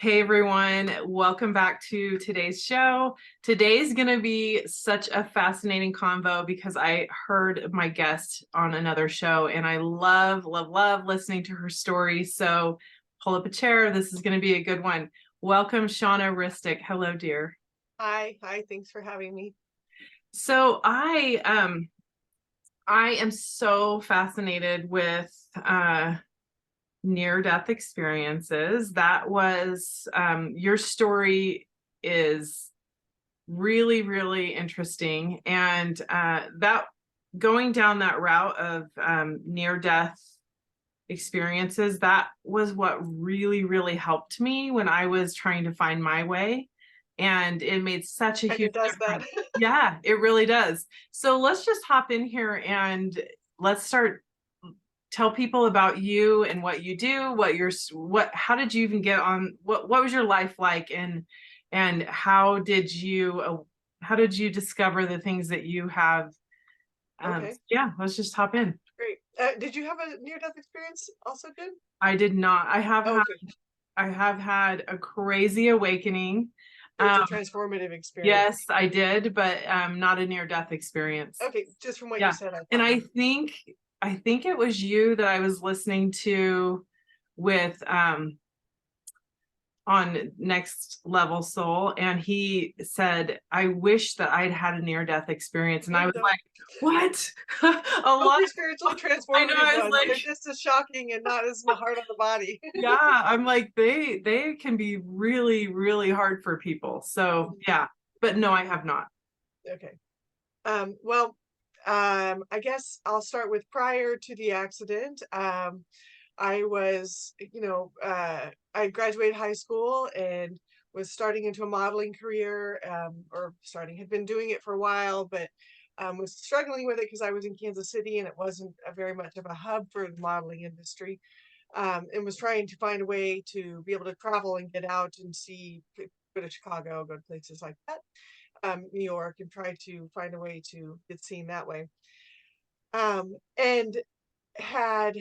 Hey everyone, welcome back to today's show. Today's going to be such a fascinating convo because I heard my guest on another show and I love listening to her story. So pull up a chair. This is going to be a good one. Welcome, Shawna Ristic. Hello, dear. Hi, thanks for having me. So I am so fascinated with near-death experiences. That was your story is really interesting, and that going down that route of near-death experiences, that was what really helped me when I was trying to find my way, and it made such a And huge it does that. difference. Yeah, it really does. So let's just hop in here and let's start. Tell people about you and what you do, how did you even get on, what was your life like, and how did you discover the things that you have. Okay, Yeah, let's just hop in. great. Did you have a near-death experience also good? I did not. Okay, I have had a crazy awakening. so it's um a transformative experience. yes, I did, but not a near death experience. Okay, just from what you Yeah. said, I And thought maybe. I think it was you that I was listening to with on Next Level Soul, and he said, I wish that I'd had a near-death experience. And I Oh, was don't. like, what? A Hope lot your spiritually I know, transformative I was ones. They're like, just as shocking and not as hard on the body. yeah, I'm like, they can be really hard for people. So yeah, but no, I have not. Okay. Well, I guess I'll start with prior to the accident. I was, I graduated high school and was starting into a modeling career, or starting, had been doing it for a while, but was struggling with it because I was in Kansas City and it wasn't very much of a hub for the modeling industry, and was trying to find a way to be able to travel and get out and see, go to Chicago, go to places like that, New York, and try to find a way to get seen that way. And had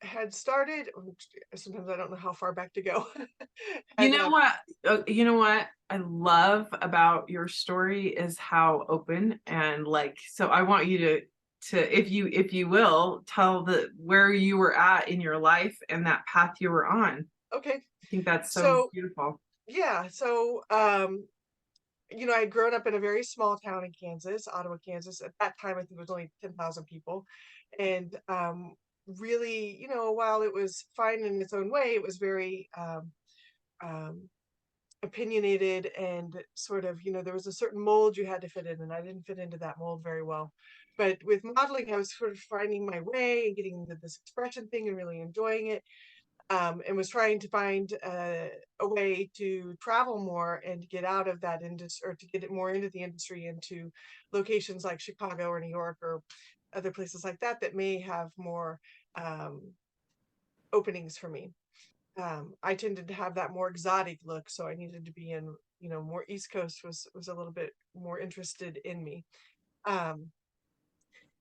had started, sometimes I don't know how far back to go. You had know what? You know what I love about your story is how open and like, so I want you to if you will tell the where you were at in your life and that path you were on. Okay, I think that's so so beautiful. yeah, so I had grown up in a very small town in Kansas, Ottawa, Kansas. At that time, I think it was only 10,000 people, and really, while it was fine in its own way, it was very um, opinionated and sort of, there was a certain mold you had to fit in, and I didn't fit into that mold very well. But with modeling, I was sort of finding my way and getting into this expression thing and really enjoying it, and was trying to find a way to travel more and get out of that industry, or to get it more into the industry, into locations like Chicago or New York or other places like that that may have more um, openings for me. I tended to have that more exotic look, so I needed to be in, more East Coast was a little bit more interested in me. Um,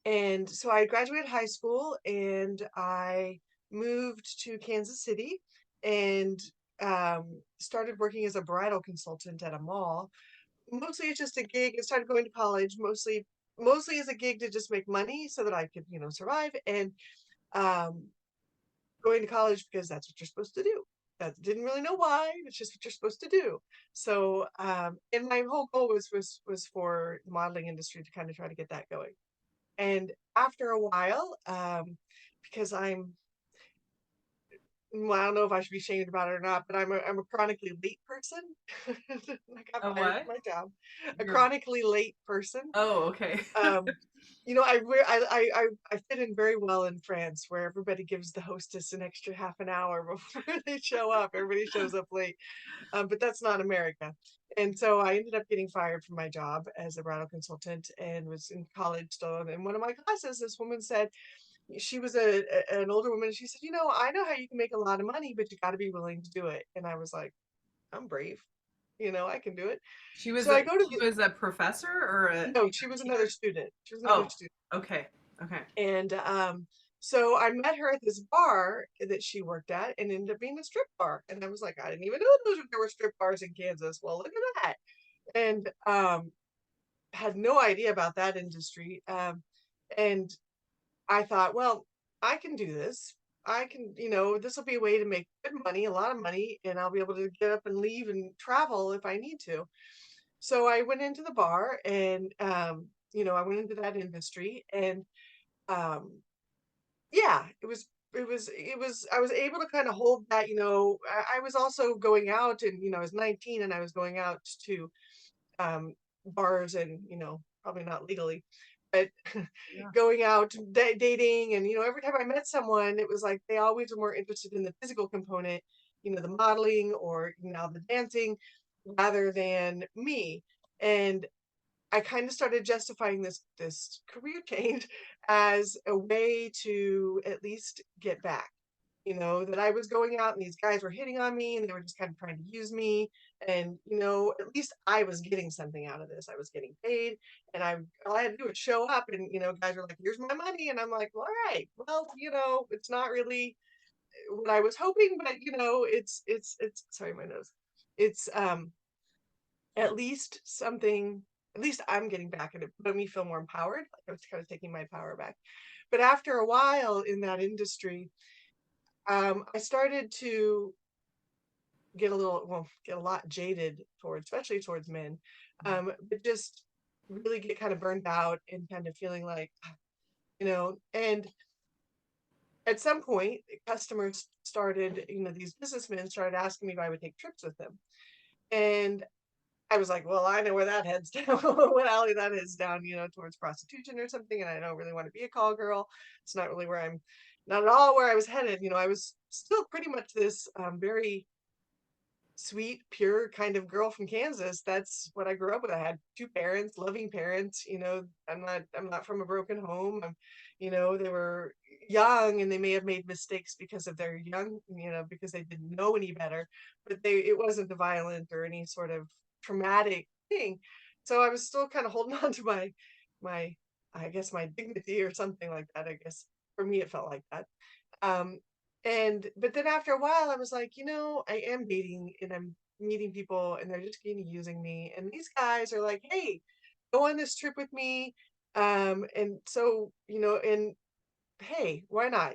and so I graduated high school and I moved to Kansas City and started working as a bridal consultant at a mall. Mostly it's just a gig. I started going to college mostly as a gig to just make money so that I could, survive, and um, going to college because that's what you're supposed to do. That didn't really know why. It's just what you're supposed to do. So, and my whole goal was for the modeling industry to kind of try to get that going. And after a while, because I don't know if I should be ashamed about it or not, but I'm a chronically late person. I got Oh, fired what? from my job. A You're chronically late person. Oh, okay. Um, I fit in very well in France, where everybody gives the hostess an extra half an hour before they show up. Everybody shows up late, but that's not America. And so I ended up getting fired from my job as a bridal consultant and was in college still. And in one of my classes, this woman said, she was an older woman. She said, I know how you can make a lot of money, but you got to be willing to do it. And I was like, I'm brave. I can do it. So I go to She was a professor or a no, she was teacher? another student. She was another Oh, student. okay. Okay. And So I met her at this bar that she worked at and ended up being a strip bar. And I was like, I didn't even know there were strip bars in Kansas. Well, look at that. And had no idea about that industry. And I thought, well, I can do this. I can, this will be a way to make good money, a lot of money, and I'll be able to get up and leave and travel if I need to. So I went into the bar and, I went into that industry and, um, yeah, I was able to kind of hold that, I was also going out and, I was 19 and I was going out to, um, bars and, probably not legally, but Yeah. going out, dating. And, every time I met someone, it was like they always were more interested in the physical component, the modeling or now the dancing rather than me. And I kind of started justifying this career change as a way to at least get back. That I was going out and these guys were hitting on me and they were just kind of trying to use me. And, at least I was getting something out of this. I was getting paid and all I had to do was show up and, guys were like, here's my money. And I'm like, well, all right, well, it's not really what I was hoping, but it's sorry, my nose. It's at least something, at least I'm getting back and it made me feel more empowered. Like I was kind of taking my power back. But after a while in that industry, I started to get a lot jaded towards, especially towards men, but just really get kind of burned out and kind of feeling like, and at some point, customers started, these businessmen started asking me if I would take trips with them. And I was like, well, I know where that heads down, what alley that is down, towards prostitution or something. And I don't really want to be a call girl. It's not really not at all where I was headed. I was still pretty much this very sweet, pure kind of girl from Kansas. That's what I grew up with. I had two parents, loving parents. I'm not from a broken home. They were young and they may have made mistakes because of their young, because they didn't know any better, but it wasn't the violent or any sort of traumatic thing. So I was still kind of holding on to my I guess my dignity or something like that. I guess for me it felt like that. Um, but then after a while, I was like, I am dating and I'm meeting people and they're just kind of using me. And these guys are like, hey, go on this trip with me. And so, and hey, why not?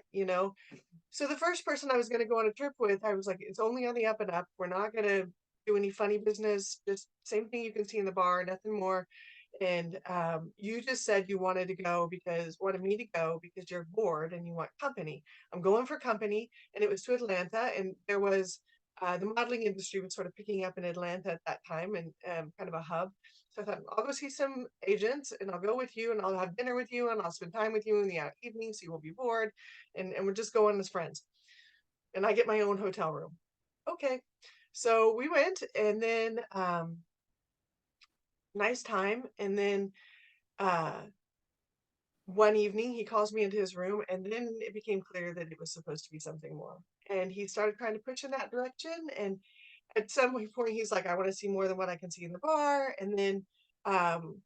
So the first person I was going to go on a trip with, I was like, it's only on the up and up. We're not going to do any funny business. Just same thing you can see in the bar, nothing more. And you just said you wanted me to go because you're bored and you want company. I'm going for company. And it was to Atlanta. And there was the modeling industry was sort of picking up in Atlanta at that time and kind of a hub. So I thought, I'll go see some agents and I'll go with you and I'll have dinner with you and I'll spend time with you in the evening so you won't be bored. And we're just going as friends. And I get my own hotel room. Okay. So we went and then nice time. And then uh one evening he calls me into his room and then it became clear that it was supposed to be something more. And he started trying to push in that direction. And at some point he's like, I want to see more than what I can see in the bar. And then um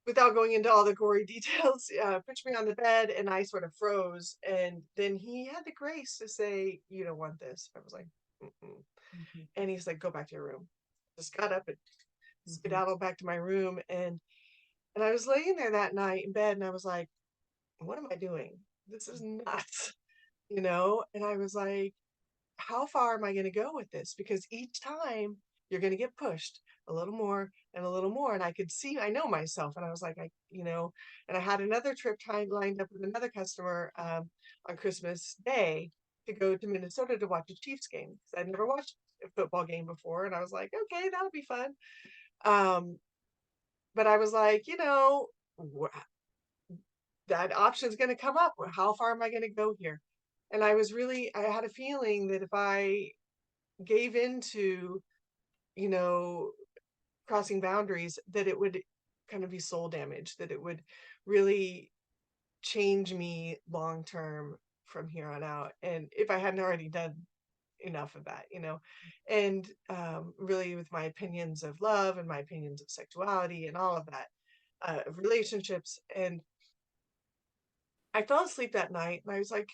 without going into all the gory details, pushed me on the bed and I sort of froze. And then he had the grace to say, you don't want this. I was like, mm-mm. Mhm. And he's like, go back to your room. Just got up and Mhm. skedaddled back to my room. And I was laying there that night in bed and I was like, what am I doing? This is nuts, And I was like, how far am I going to go with this? Because each time you're going to get pushed a little more and a little more. And I know myself. And I was like, and I had another trip lined up with another customer on Christmas Day to go to Minnesota to watch a Chiefs game because I'd never watched a football game before. And I was like, okay, that'll be fun. Um, but I was like, that option's going to come up. How far am I going to go here? And I had a feeling that if I gave into, you know, crossing boundaries, that it would kind of be soul damage, that it would really change me long term from here on out. And if I hadn't already done enough of that, and really with my opinions of love and my opinions of sexuality and all of that, of relationships. And I fell asleep that night and I was like,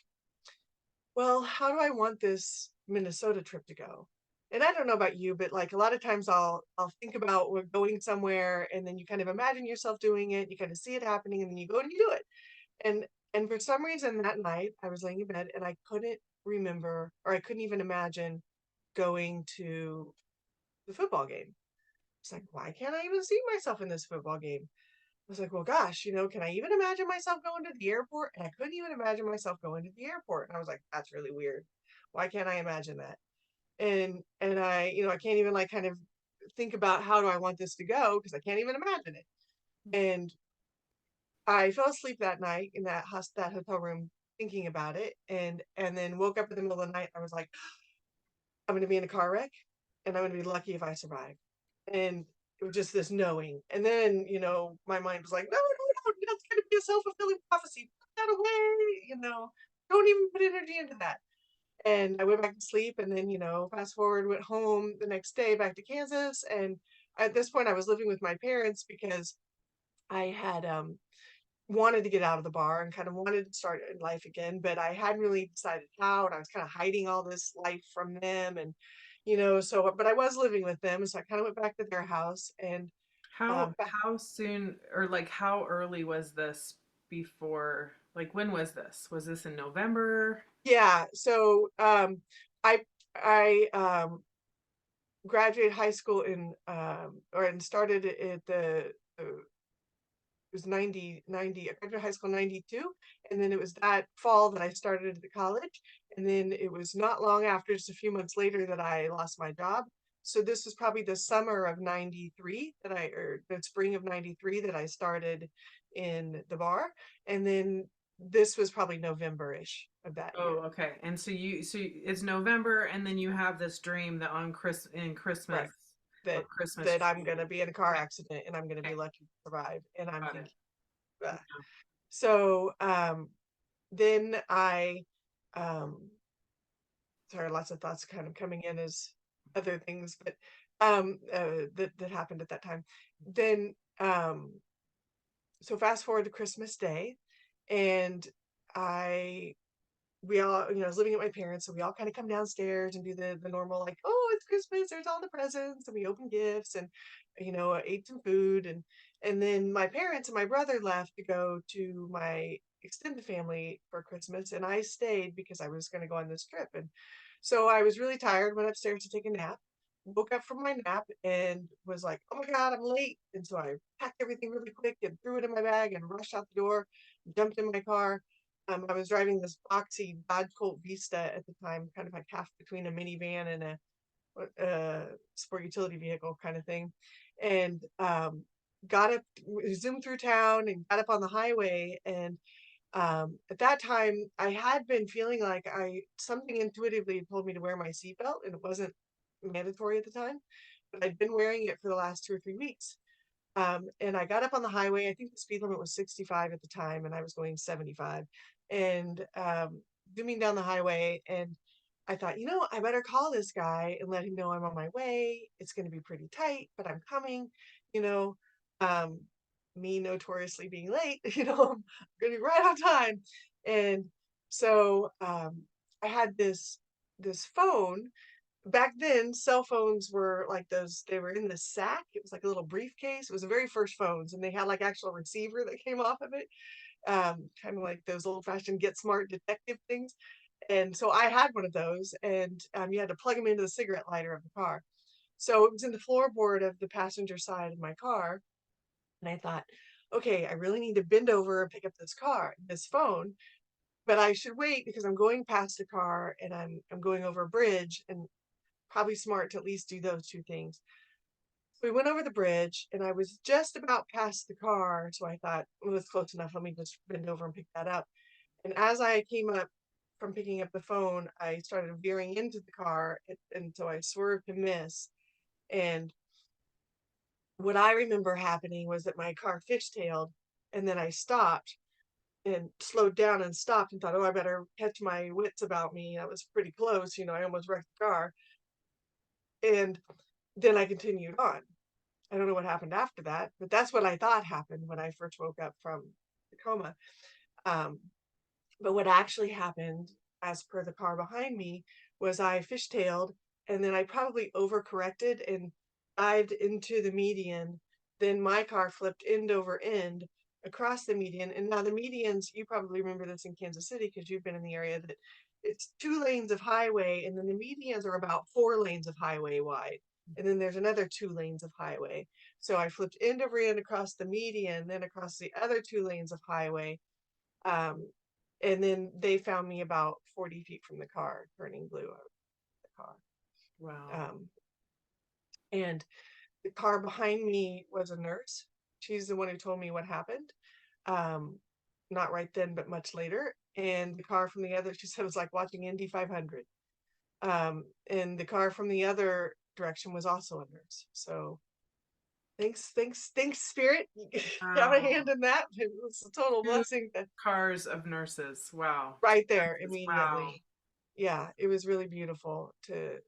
well, how do I want this Minnesota trip to go? And I don't know about you, but like a lot of times I'll think about we're going somewhere and then you kind of imagine yourself doing it, you kind of see it happening and then you go and you do it. And for some reason that night I was laying in bed and I couldn't remember or I couldn't even imagine going to the football game. It's like, why can't I even see myself in this football game? I was like, well, gosh, can I even imagine myself going to the airport? And I couldn't even imagine myself going to the airport. And I was like, that's really weird. Why can't I imagine that? And I can't even like kind of think about how do I want this to go because I can't even imagine it. And I fell asleep that night in that hotel room thinking about it, and then woke up in the middle of the night. I was like, I'm going to be in a car wreck, and I'm going to be lucky if I survive. And it was just this knowing. And then, my mind was like, no, no, no, that's going to be a self-fulfilling prophecy. Put that away, don't even put energy into that. And I went back to sleep. And then, fast forward, went home the next day back to Kansas. And at this point, I was living with my parents because I had wanted to get out of the bar and kind of wanted to start life again, but I hadn't really decided how, and I was kind of hiding all this life from them. And, but I was living with them. So I kind of went back to their house and, How back, how soon or like how early was this before? Like when was this? Was this in November? yeah. So, I, I graduated high school and started at it was 90. I graduated high school in 92. And then it was that fall that I started at the college. And then it was not long after, just a few months later, that I lost my job. So this was probably the summer of 93 or the spring of 93 that I started in the bar. And then this was probably November-ish of that Oh, year. okay. And it's November, and then you have this dream that in Right. Christmas of That Christmas that I'm gonna tree. be in a car Right. accident and I'm gonna be Okay. lucky to survive. And I'm Got it. thinking, ugh. Yeah. So then I um sorry, lots of thoughts kind of coming in as other things, but that happened at that time. Then so fast forward to Christmas Day, and I we all, I was living at my parents, so we all kind of come downstairs and do the normal, like, oh, it's Christmas, there's all the presents, and we open gifts, and ate some food, and then my parents and my brother left to go to my extended family for Christmas, and I stayed because I was going to go on this trip. And so I was really tired, went upstairs to take a nap, woke up from my nap and was like, oh my God, I'm late. And so I packed everything really quick and threw it in my bag and rushed out the door, jumped in my car. I was driving this boxy Dodge Colt Vista at the time, kind of like half between a minivan and a sport utility vehicle kind of thing. And got up, zoomed through town and got up on the highway. And at that time, I had been feeling like something intuitively told me to wear my seatbelt, and it wasn't mandatory at the time, but I'd been wearing it for the last 2 or 3 weeks. And I got up on the highway. I think the speed limit was 65 at the time, and I was going 75. And zooming down the highway, and I thought, I better call this guy and let him know I'm on my way. It's going to be pretty tight, but I'm coming. You know, um, me notoriously being late. I'm going to be right on time. And so I had this phone. Back then, cell phones were like those, they were in the sack. It was like a little briefcase. It was the very first phones, and they had like actual receiver that came off of it, kind of like those old fashioned Get Smart detective things. And so I had one of those, and you had to plug them into the cigarette lighter of the car. So it was in the floorboard of the passenger side of my car. And I thought, okay, I really need to bend over and pick up this phone, but I should wait because I'm going past the car and I'm going over a bridge, and probably smart to at least do those two things. So we went over the bridge and I was just about past the car. So I thought, well, it's close enough. Let me just bend over and pick that up. And as I came up from picking up the phone, I started veering into the car. And so I swerved to miss. And what I remember happening was that my car fishtailed, and then I stopped and slowed down and stopped and thought, oh, I better catch my wits about me. I was pretty close. I almost wrecked the car. And then I continued on. I don't know what happened after that, but that's what I thought happened when I first woke up from the coma. Um, But what actually happened, as per the car behind me, was I fishtailed and then I probably overcorrected and dived into the median. Then my car flipped end over end across the median. And now the medians, you probably remember this in Kansas City because you've been in the area, that it's 2 lanes of highway, and then the medians are about 4 lanes of highway wide. And then there's another 2 lanes of highway. So I flipped end over end across the median, then across the other 2 lanes of highway. Um, and then they found me about 40 feet from the car, turning blue out of the car. Wow. Um, and the car behind me was a nurse. She's the one who told me what happened. Um, Not right then, but much later. And the car from the other, she said, it was like watching Indy 500. And the car from the other direction was also a nurse. So thanks, Spirit. You got a Wow. hand in that. It was a total Two blessing that cars of nurses. Wow. right there Nurses. Wow. immediately. Yeah, it was really beautiful to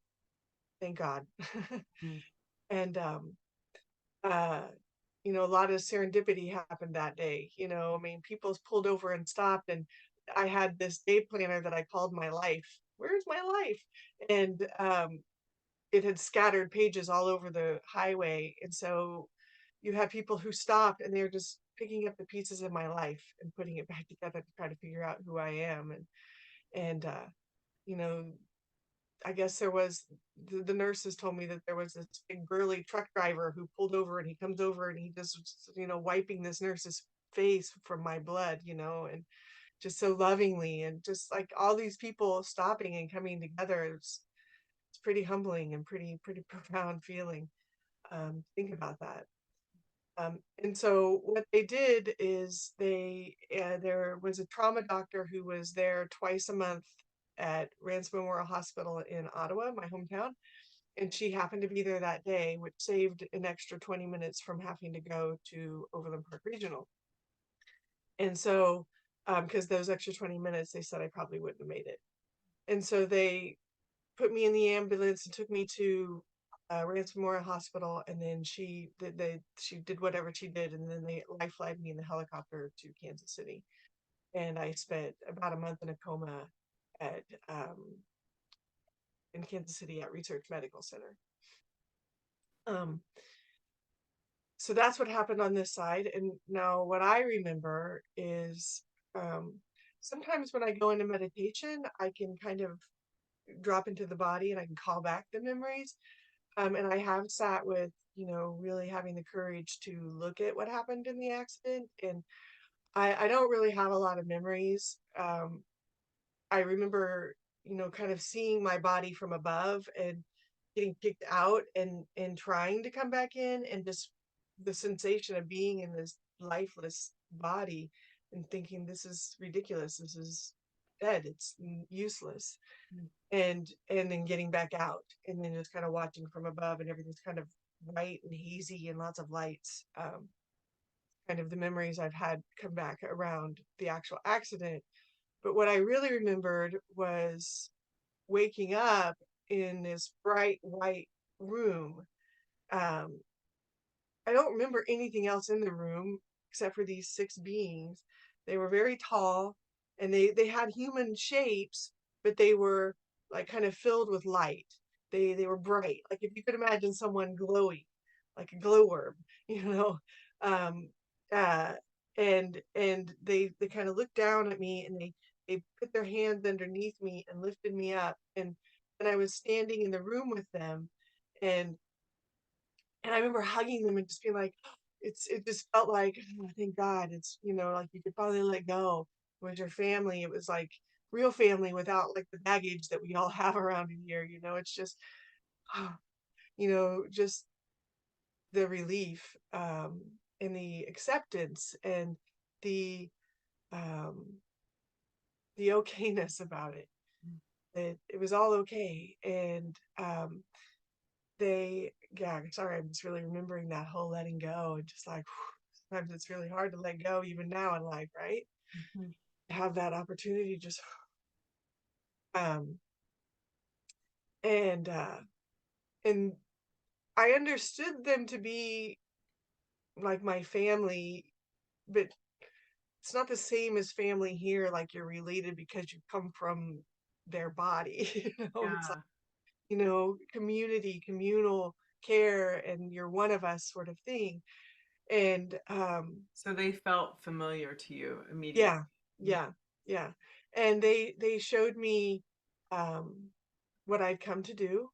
thank God. Mm. And uh a lot of serendipity happened that day. I mean, people pulled over and stopped, and I had this day planner that I called my life. Where's my life? And it had scattered pages all over the highway. And so you had people who stopped and they were just picking up the pieces of my life and putting it back together to try to figure out who I am. And you know, I guess there was the nurses told me that there was this big burly truck driver who pulled over, and he comes over and he just wiping this nurse's face from my blood, and just so lovingly, and just like all these people stopping and coming together. It's pretty humbling and pretty profound feeling. Think about that. And so what they did is there was a trauma doctor who was there twice a month at Rance Memorial Hospital in Ottawa, my hometown, and she happened to be there that day, which saved an extra 20 minutes from having to go to Overland Park Regional. And so, because those extra 20 minutes, they said I probably wouldn't have made it. And so they put me in the ambulance and took me to Rance Memorial Hospital, and then she did whatever she did, and then they life flighted me in the helicopter to Kansas City, and I spent about a month in a coma at in Kansas City at Research Medical Center. Um, so that's what happened on this side, and now what I remember is um, sometimes when I go into meditation, I can kind of drop into the body and I can call back the memories. And I have sat with, really having the courage to look at what happened in the accident. And I don't really have a lot of memories. I remember, kind of seeing my body from above and getting kicked out and trying to come back in, and just the sensation of being in this lifeless body and thinking, this is ridiculous. This is dead. It's useless. Mm. And then getting back out, and then just kind of watching from above, and everything's kind of white and hazy and lots of lights. Kind of the memories I've had come back around the actual accident. But what I really remembered was waking up in this bright white room. um, I don't remember anything else in the room except for these 6 beings. They were very tall, and they had human shapes, but they were like kind of filled with light. They were bright, like if you could imagine someone glowing, like a glowworm, you know. Um, uh, and they kind of looked down at me, and they put their hands underneath me and lifted me up, and I was standing in the room with them, and I remember hugging them and just being like, it just felt like, oh, thank God, it's, like you could finally let go with your family. It was like real family without like the baggage that we all have around here. It's just, oh, just the relief, and the acceptance, and the, um, the okayness about it. It was all okay. And, yeah, sorry, I'm just really remembering that whole letting go, and just like, sometimes it's really hard to let go even now in life, right? Mhm. Have that opportunity just um and and I understood them to be like my family, but it's not the same as family here, like you're related because you come from their body. It's like, Yeah. communal care, and you're one of us sort of thing. And So they felt familiar to you immediately. yeah, yeah, yeah. And they showed me um what I'd come to do.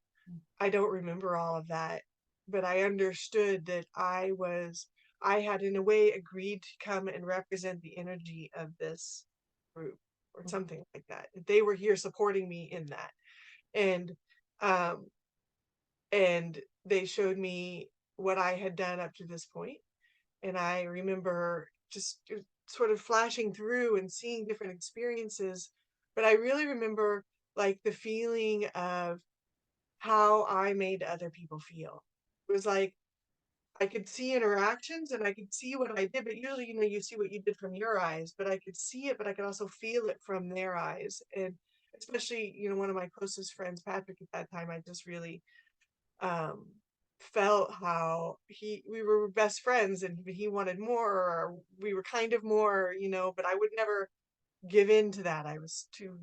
I don't remember all of that, but I understood that I had in a way agreed to come and represent the energy of this group or something like that. They were here supporting me in that. And um and they showed me what I had done up to this point. And I remember just sort of flashing through and seeing different experiences. But I really remember like the feeling of how I made other people feel. It was like I could see interactions and I could see what I did, but usually, you see what you did from your eyes, but I could see it, but I could also feel it from their eyes. And especially, one of my closest friends, Patrick, at that time, I just really um felt how we were best friends and he wanted more, or we were kind of more, but I would never give in to that. I was too,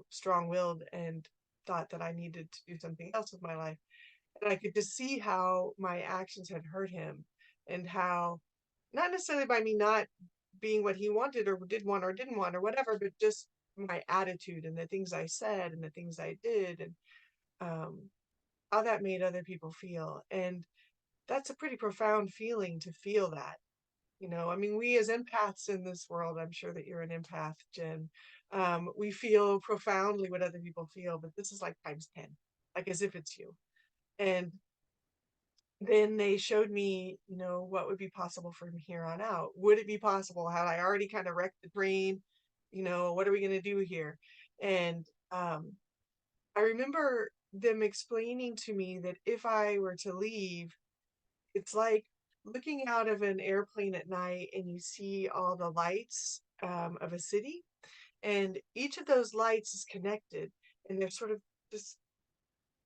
strong-willed and thought that I needed to do something else with my life. And I could just see how my actions had hurt him, and how, not necessarily by me not being what he wanted or did want or didn't want or whatever, but just my attitude and the things I said and the things I did, and um, how that made other people feel. And that's a pretty profound feeling to feel that. I mean, we as empaths in this world, I'm sure that you're an empath, Jen. We feel profoundly what other people feel, but this is like times 10, like as if it's you. And then they showed me, what would be possible from here on out. Would it be possible? Had I already kind of wrecked the brain? What are we going to do here? And I remember them explaining to me that if I were to leave, it's like looking out of an airplane at night and you see all the lights of a city, and each of those lights is connected, and they're sort of just,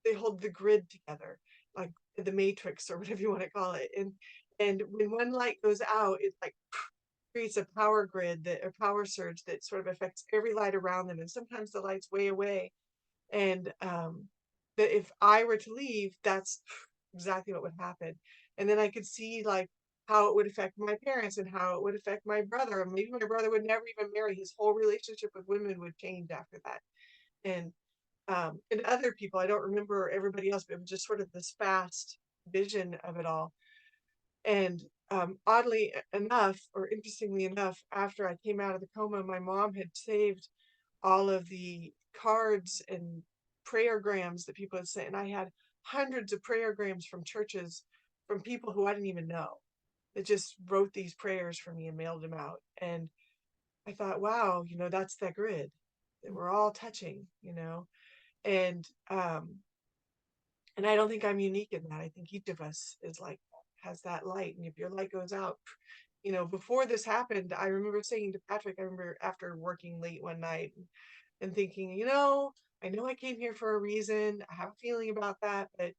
they hold the grid together, like the matrix or whatever you want to call it. And when one light goes out, it like creates a power grid, that a power surge that sort of affects every light around them, and sometimes the light's way away. And that if I were to leave, that's exactly what would happen. And then I could see like how it would affect my parents and how it would affect my brother. And maybe my brother would never even marry. His whole relationship with women would change after that. And other people, I don't remember everybody else, but it was just sort of this fast vision of it all. And oddly enough, or interestingly enough, after I came out of the coma, my mom had saved all of the cards and prayergrams that people had sent. And I had hundreds of prayergrams from churches, from people who I didn't even know, that just wrote these prayers for me and mailed them out. And I thought, wow, that's that grid that we're all touching, and and I don't think I'm unique in that. I think each of us is like, has that light. And if your light goes out, before this happened, I remember saying to Patrick, I remember after working late one night and thinking, I know I came here for a reason. I have a feeling about that, but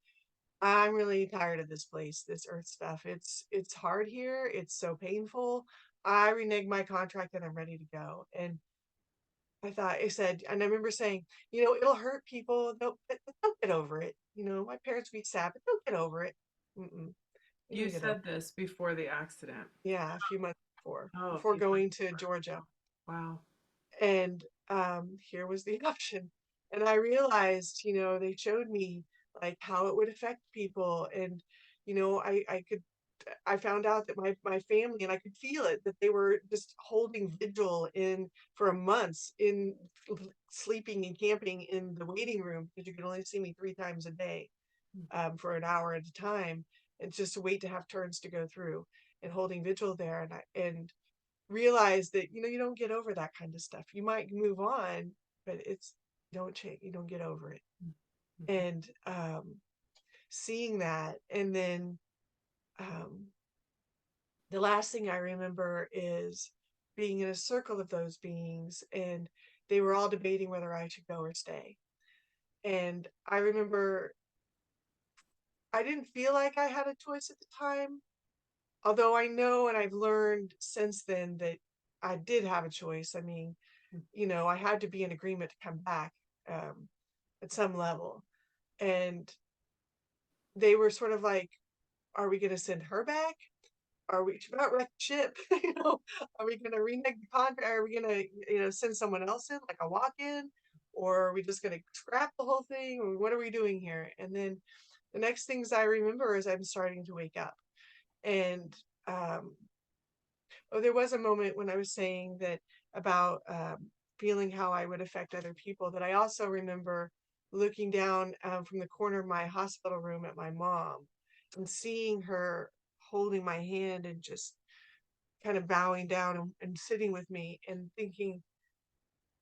I'm really tired of this place, this earth stuff. It's hard here. It's so painful. I reneged my contract and I'm ready to go. And I said, and I remember saying, it'll hurt people. They'll get over it. My parents will be sad, but they'll get over it. Mm-mm, you You don't get over said it. this before the accident. Yeah, a few months before, Oh, a before few months going to before. Georgia. Wow. And here was the option. And I realized, they showed me like how it would affect people. And, I found out that my family, and I could feel it, that they were just holding vigil in for a month, in sleeping and camping in the waiting room, because you could only see me 3 times a day, for an hour at a time, and just to wait to have turns to go through, and holding vigil there. And realize that, you don't get over that kind of stuff. You might move on, but it's, don't change, you don't get over it. Mhm. And seeing that, and then um the last thing I remember is being in a circle of those beings, and they were all debating whether I should go or stay. And I remember I didn't feel like I had a choice at the time. although I know and I've learned since then that I did have a choice. I mean, I had to be in agreement to come back um, at some level. And they were sort of like, are we going to send her back? Are we about wreck the ship? Are we going to renege the contract? Are we going to, send someone else in, like a walk-in? Or are we just going to scrap the whole thing? Or what are we doing here? And then the next things I remember is I'm starting to wake up. And um, there was a moment when I was saying that about feeling how I would affect other people, that I also remember looking down from the corner of my hospital room at my mom and seeing her holding my hand and just kind of bowing down and sitting with me and thinking,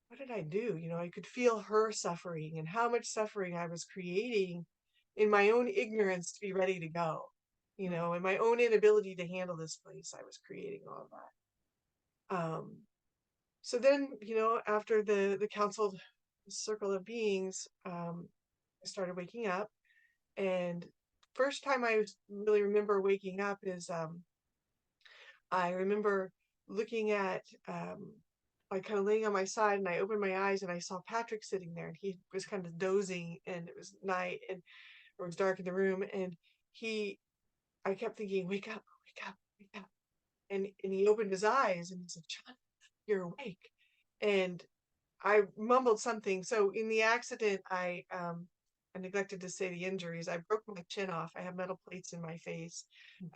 what did I do? I could feel her suffering and how much suffering I was creating in my own ignorance to be ready to go, and my own inability to handle this place. I was creating all that. So then, after the counseled circle of beings, I started waking up. And first time I really remember waking up is I remember looking at like kind of laying on my side, and I opened my eyes and I saw Patrick sitting there, and he was kind of dozing, and it was night, and it was dark in the room, and I kept thinking, wake up, wake up, wake up. And he opened his eyes and he said, John, you're awake. And I mumbled something. So in the accident, I neglected to say the injuries. I broke my chin off. I have metal plates in my face.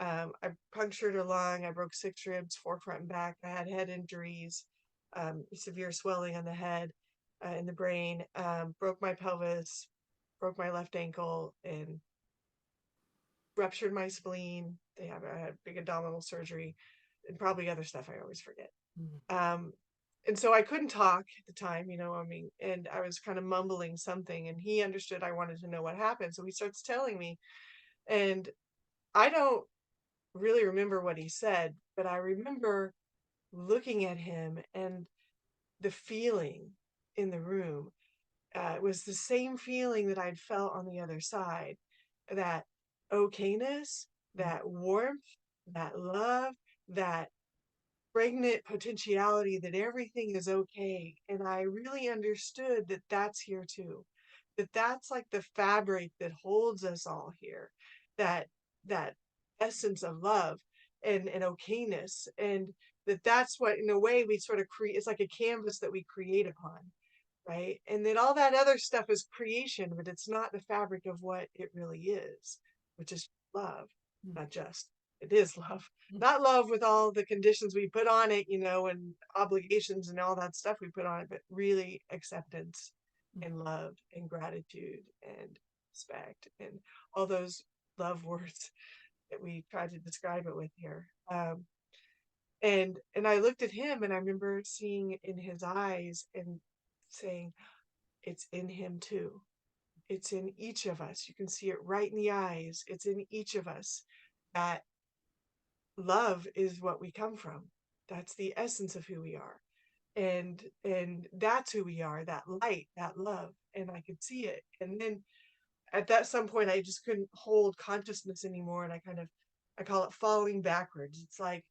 I punctured a lung. I broke 6 ribs, 4 front and back. I had head injuries, severe swelling on the head, in the brain. Broke my pelvis, broke my left ankle, and ruptured my spleen. I had big abdominal surgery, and probably other stuff I always forget. Um, and so I couldn't talk at the time, I mean, and I was kind of mumbling something, and he understood I wanted to know what happened. So he starts telling me, and I don't really remember what he said, but I remember looking at him, and the feeling in the room was the same feeling that I'd felt on the other side, that okayness, that warmth, that love, that pregnant potentiality, that everything is okay. And I really understood that that's here too, that that's like the fabric that holds us all here, that essence of love and okayness, and that's what, in a way, we sort of create. It's like a canvas that we create upon, right? And then all that other stuff is creation, but it's not the fabric of what it really is, which is love. Not just, it is love. Not love with all the conditions we put on it, and obligations and all that stuff we put on it, but really acceptance and love and gratitude and respect and all those love words that we try to describe it with here. And I looked at him, and I remember seeing in his eyes and saying, it's in him too. It's in each of us. You can see it right in the eyes. It's in each of us, that love is what we come from. That's the essence of who we are. And that's who we are, that light, that love. And I could see it. And then at that some point, I just couldn't hold consciousness anymore. And I call it falling backwards. It's like,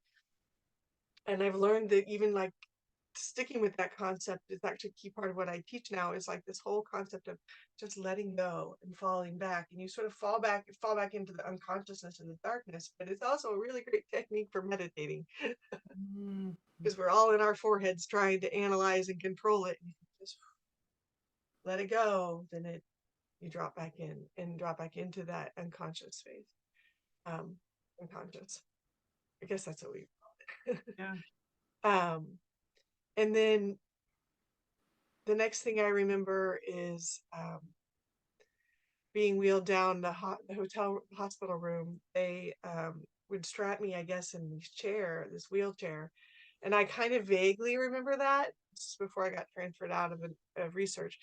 and I've learned that even like sticking with that concept is actually a key part of what I teach now, is like this whole concept of just letting go and falling back. And you sort of fall back into the unconsciousness and the darkness. But it's also a really great technique for meditating, because we're all in our foreheads trying to analyze and control it. And just let it go, then you drop back in and drop back into that unconscious space. Unconscious. I guess that's what we call it. Yeah. And then the next thing I remember is being wheeled down the hotel hospital room. They would strap me, I guess, in this wheelchair. And I kind of vaguely remember that. This is before I got transferred out of research.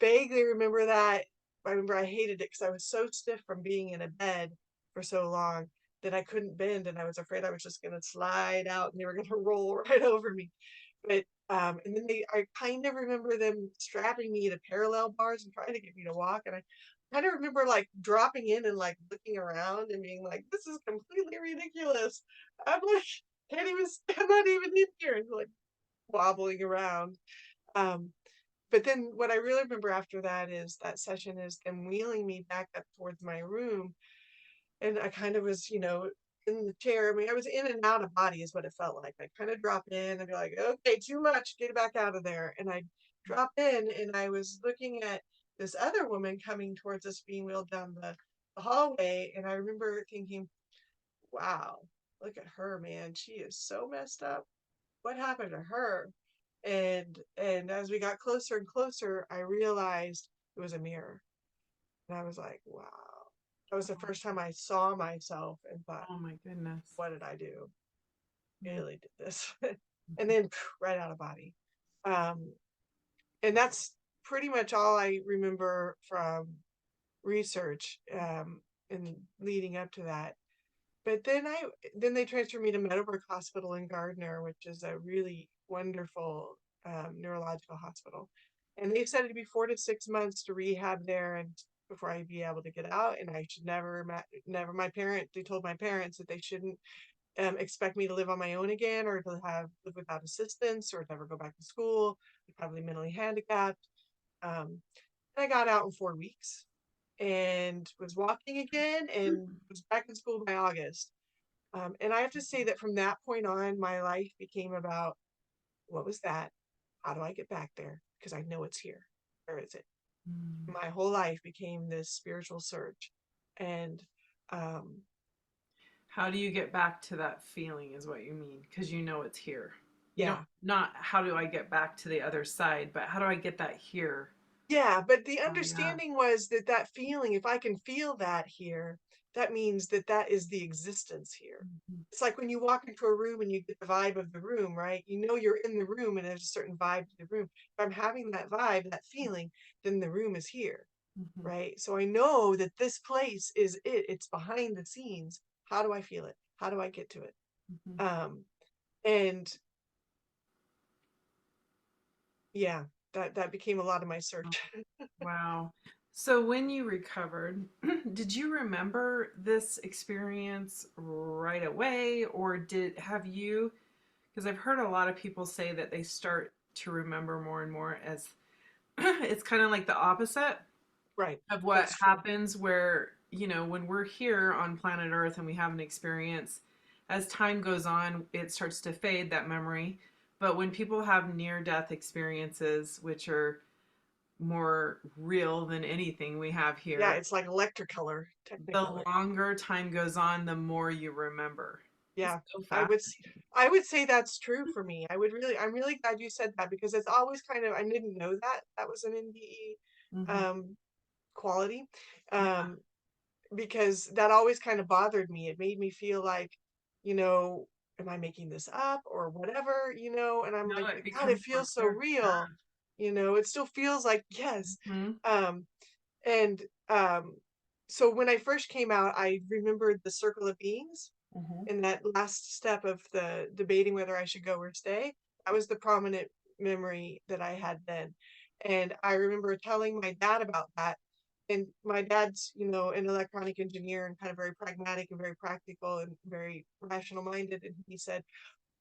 Vaguely remember that. I remember I hated it because I was so stiff from being in a bed for so long that I couldn't bend, and I was afraid I was just going to slide out and they were going to roll right over me. But And then I kind of remember them strapping me to parallel bars and trying to get me to walk. And I kind of remember like dropping in and like looking around and being like, this is completely ridiculous. I'm like, can't even, I'm not even in here. And like wobbling around. Um, but then what I really remember after that is that session is them wheeling me back up towards my room. And I kind of was, in the chair. I mean, I was in and out of body is what it felt like. I kind of drop in and be like, okay, too much, get back out of there. And I drop in and I was looking at this other woman coming towards us being wheeled down the hallway. And I remember thinking, wow, look at her, man. She is so messed up. What happened to her? And as we got closer and closer, I realized it was a mirror. And I was like, wow. That was the first time I saw myself and thought, Oh my goodness. what did I do? Mm, Really did this. And then right out of body. Um, and that's pretty much all I remember from research and leading up to that. But then they transferred me to Meadowbrook Hospital in Gardner, which is a really wonderful neurological hospital. And they said it'd be 4 to 6 months to rehab there and before I'd be able to get out. And I should never, they told my parents that they shouldn't expect me to live on my own again or to live without assistance or never go back to school, probably mentally handicapped. Um, and I got out in 4 weeks and was walking again and was back in school by August. And I have to say that from that point on, my life became about what was that? How do I get back there? Because I know it's here. Where is it? mm. My whole life became this spiritual search. And um, How do you get back to that feeling is what you mean, because you know it's here. You don't, yeah, not how do I get back to the other side, but how do I get that here? yeah. But the Oh yeah. understanding was that that feeling, if I can feel that here, that means that that is the existence here. Mhm. It's like when you walk into a room and you get the vibe of the room, right? You know you're in the room and there's a certain vibe to the room. If I'm having that vibe, that feeling, then the room is here, Mhm. right? So I know that this place is it. It's behind the scenes. How do I feel it? How do I get to it? Mhm. Um, and yeah, that became a lot of my Oh, search. wow. So when you recovered, did you remember this experience right away, or did have you, because I've heard a lot of people say that they start to remember more and more as it's kind of like the opposite Right. of what That's true. happens where, when we're here on planet Earth and we have an experience, as time goes on, it starts to fade, that memory. But when people have near death experiences, which are more real than anything we have Yeah, here, it's like electricolor, the technicolor. longer time goes on, the more you remember. It's Yeah, so I would fascinating. I would say that's true for me. I'm really glad you said that because it's always kind of I didn't know that that was an NDE Hmm. um quality. Yeah. Um because that always kind of bothered me. It made me feel like, you know, am I making this up or whatever, and I'm No, like, it but God, it becomes more feels so clear. real. It still feels like yes. Hmm. Um and so when I first came out, I remembered the circle of beings Hmm. in that last step of the debating whether I should go or stay. That was the prominent memory that I had then. And I remember telling my dad about that. And my dad's, an electronic engineer and kind of very pragmatic and very practical and very rational minded. And he said,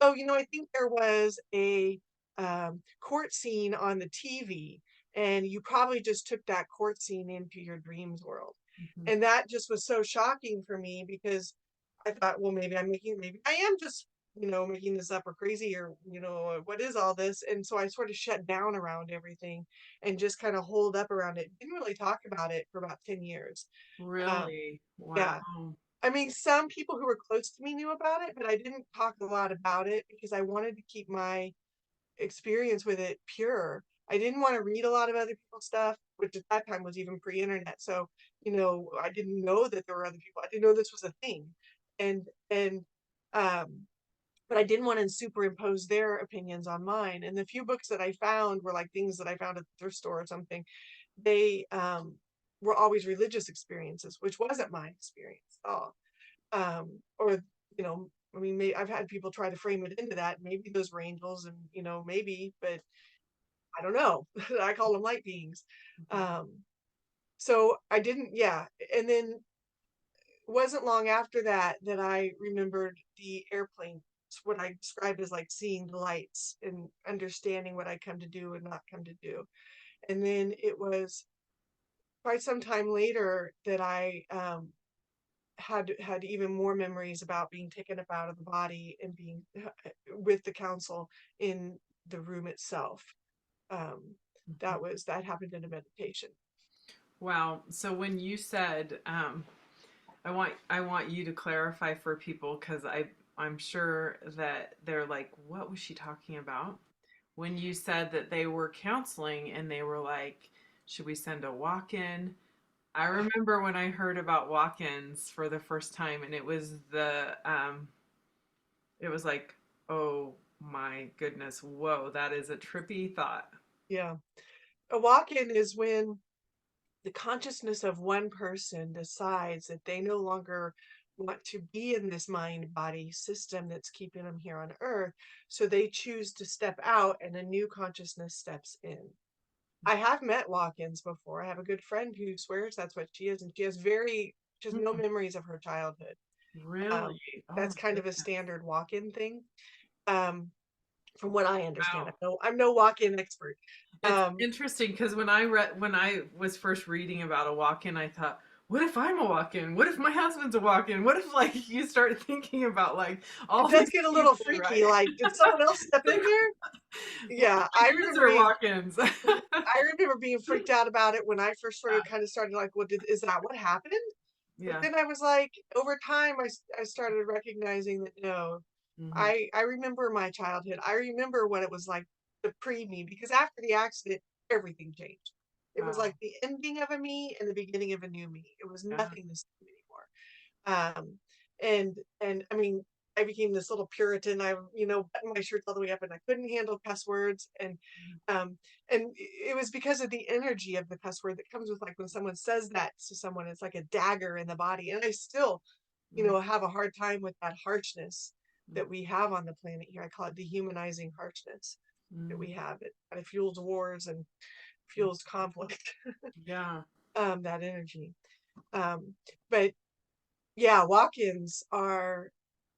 oh, I think there was a court scene on the TV, and you probably just took that court scene into your dreams world. Hmm. And that just was so shocking for me because I thought, well, maybe I am just, making this up or crazy or, what is all this? And so I sort of shut down around everything and just kind of hold up around it. Didn't really talk about it for about 10 years. Um, Really? Wow. yeah. I mean, some people who were close to me knew about it, but I didn't talk a lot about it because I wanted to keep my experience with it pure. I didn't want to read a lot of other people's stuff, which at that time was even pre-internet. So, I didn't know that there were other people. I didn't know this was a thing. And um but I didn't want to superimpose their opinions on mine. And the few books that I found were like things that I found at the thrift store or something. They were always religious experiences, which wasn't my experience at all. Or I mean, I've had people try to frame it into that. Maybe those were angels, and maybe, but I don't know. I call them light beings. Mhm. Um, so I didn't, yeah. And then it wasn't long after that that I remembered the airplane. It's what I described as like seeing the lights and understanding what I come to do and not come to do. And then it was quite some time later that I had even more memories about being taken up out of the body and being with the council in the room itself. Um, Mhm. that happened in a meditation. Wow. So when you said, I want you to clarify for people because I'm sure that they're like, what was she talking about? When you said that they were counseling and they were like, should we send a walk-in? I remember when I heard about walk-ins for the first time, and it was like, oh my goodness, whoa, that is a trippy thought. Yeah, a walk-in is when the consciousness of one person decides that they no longer want to be in this mind body system that's keeping them here on earth, so they choose to step out and a new consciousness steps in. I have met walk-ins before. I have a good friend who swears that's what she is, and she has no Hmm. memories of her childhood. Really? um Oh that's my kind of a goodness. standard walk-in thing, um from what I understand. Wow. I'm no walk-in expert. It's um interesting because when I was first reading about a walk-in, I thought, what if I'm a walk-in? What if my husband's a walk-in? What if like you start thinking about like it all does these get a little people, right? freaky, like, did someone else step in here? What Yeah, if my kids are walk-ins? I remember being freaked out about it when I first sort of kind of started, like, well, is that what happened? But Yeah. then I was like, over time, I started recognizing that no, Hmm. I remember my childhood. I remember what it was like to pre me, because after the accident, everything changed. It was like Wow. the ending of a me and the beginning of a new me. It was Yeah. nothing the same anymore. Um, and I mean, I became this little Puritan. I, buttoned my shirts all the way up, and I couldn't handle cuss words. Um, and it was because of the energy of the cuss word that comes with, like, when someone says that to someone, it's like a dagger in the body. And I still, have a hard time with that harshness that we have on the planet here. I call it dehumanizing harshness that Mhm. we have. It kind of fuels wars and fuels conflict. Yeah. That energy. Um, but yeah, walk-ins are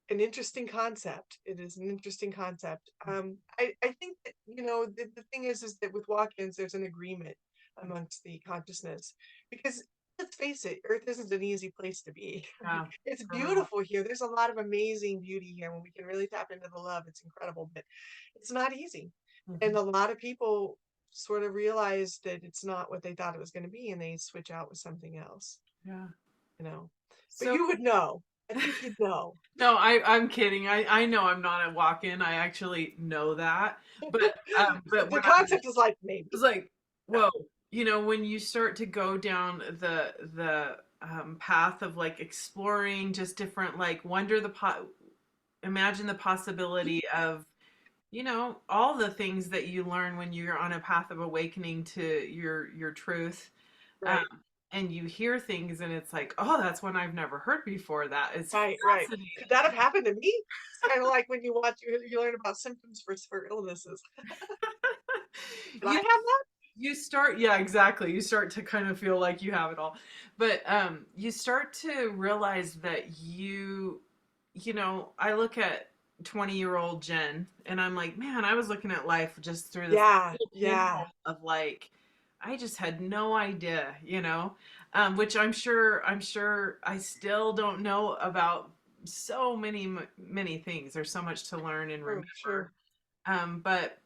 an interesting concept. It is an interesting concept. I think that, the thing is that with walk-ins, there's an agreement amongst the consciousness, because let's face it, Earth isn't an easy place to be. Yeah. It's For real. beautiful here. There's a lot of amazing beauty here. When we can really tap into the love, it's incredible, but it's not easy. And Mhm. a lot of people sort of realize that it's not what they thought it was going to be, and they switch out with something else, Yeah. you know. But So you would know. I think you'd know. no, I'm kidding. I know I'm not a walk-in. I actually know that. But The when I concept is like, was maybe. like, No. whoa, when you start to go down the path of like exploring just different like imagine the possibility of all the things that you learn when you're on a path of awakening to your truth. um, Right. and you hear things and it's like, oh, that's one I've never heard before. That is Right. Right. Could that have fascinating. happened to me? It's kind of like when you learn about symptoms for illnesses. Did I you have that? you start, yeah, exactly, you start to kind of feel like you have it all. But you start to realize that I look at 20-year-old Jen and I'm like, man, I was looking at life just through this Yeah. little Yeah. pinhole of like, I just had no idea, which I'm sure I still don't know about so many things. There's so much to learn and True. True. remember. But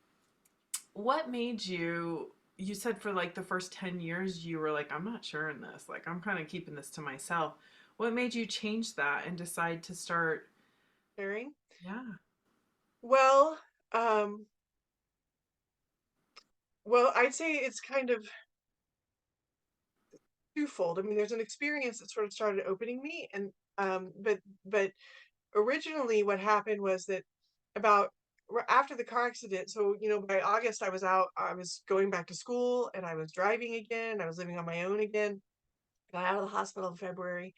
what made you said for like the first 10 years you were like, I'm not sure in this, like I'm kind of keeping this to myself. What made you change that and decide to start? Caring. Yeah. Well, um, well, I'd say it's kind of twofold. I mean, there's an experience that sort of started opening me, and but originally what happened was that about after the car accident, so by August I was going back to school, and I was driving again. I was living on my own again. Got out of the hospital in February,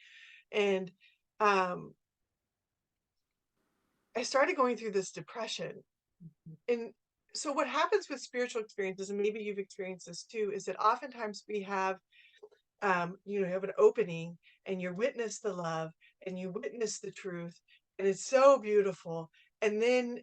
and um I started going through this depression. And so what happens with spiritual experiences, and maybe you've experienced this too, is that oftentimes we have you have an opening and you witness the love and you witness the truth, and it's so beautiful. And then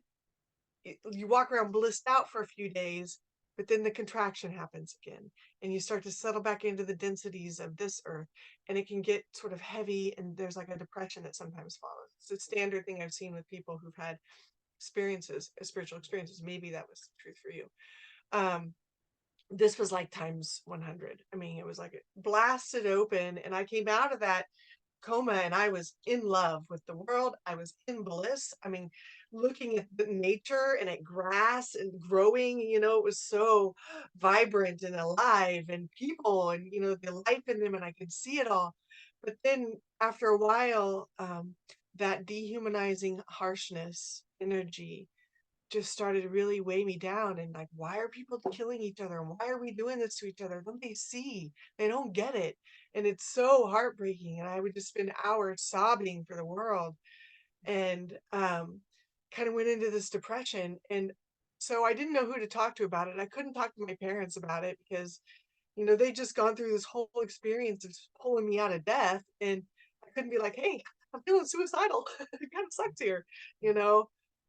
you walk around blissed out for a few days, but then the contraction happens again, and you start to settle back into the densities of this earth, and it can get sort of heavy, and there's like a depression that sometimes follows. It's a standard thing I've seen with people who've had experiences, spiritual experiences. Maybe that was the truth for you. Um, this was like times 100. I mean, it was like it blasted open, and I came out of that coma and I was in love with the world. I was in bliss. I mean, looking at the nature and at grass and growing, it was so vibrant and alive, and people, and the life in them, and I could see it all. But then after a while, that dehumanizing harshness energy just started to really weigh me down, and like, why are people killing each other, and why are we doing this to each other? Don't they see? They don't get it. And it's so heartbreaking, and I would just spend hours sobbing for the world, and kind of went into this depression. And so I didn't know who to talk to about it. I couldn't talk to my parents about it because they just gone through this whole experience of pulling me out of death, and I couldn't be like, hey, I'm feeling suicidal. It kind of sucks here, you know.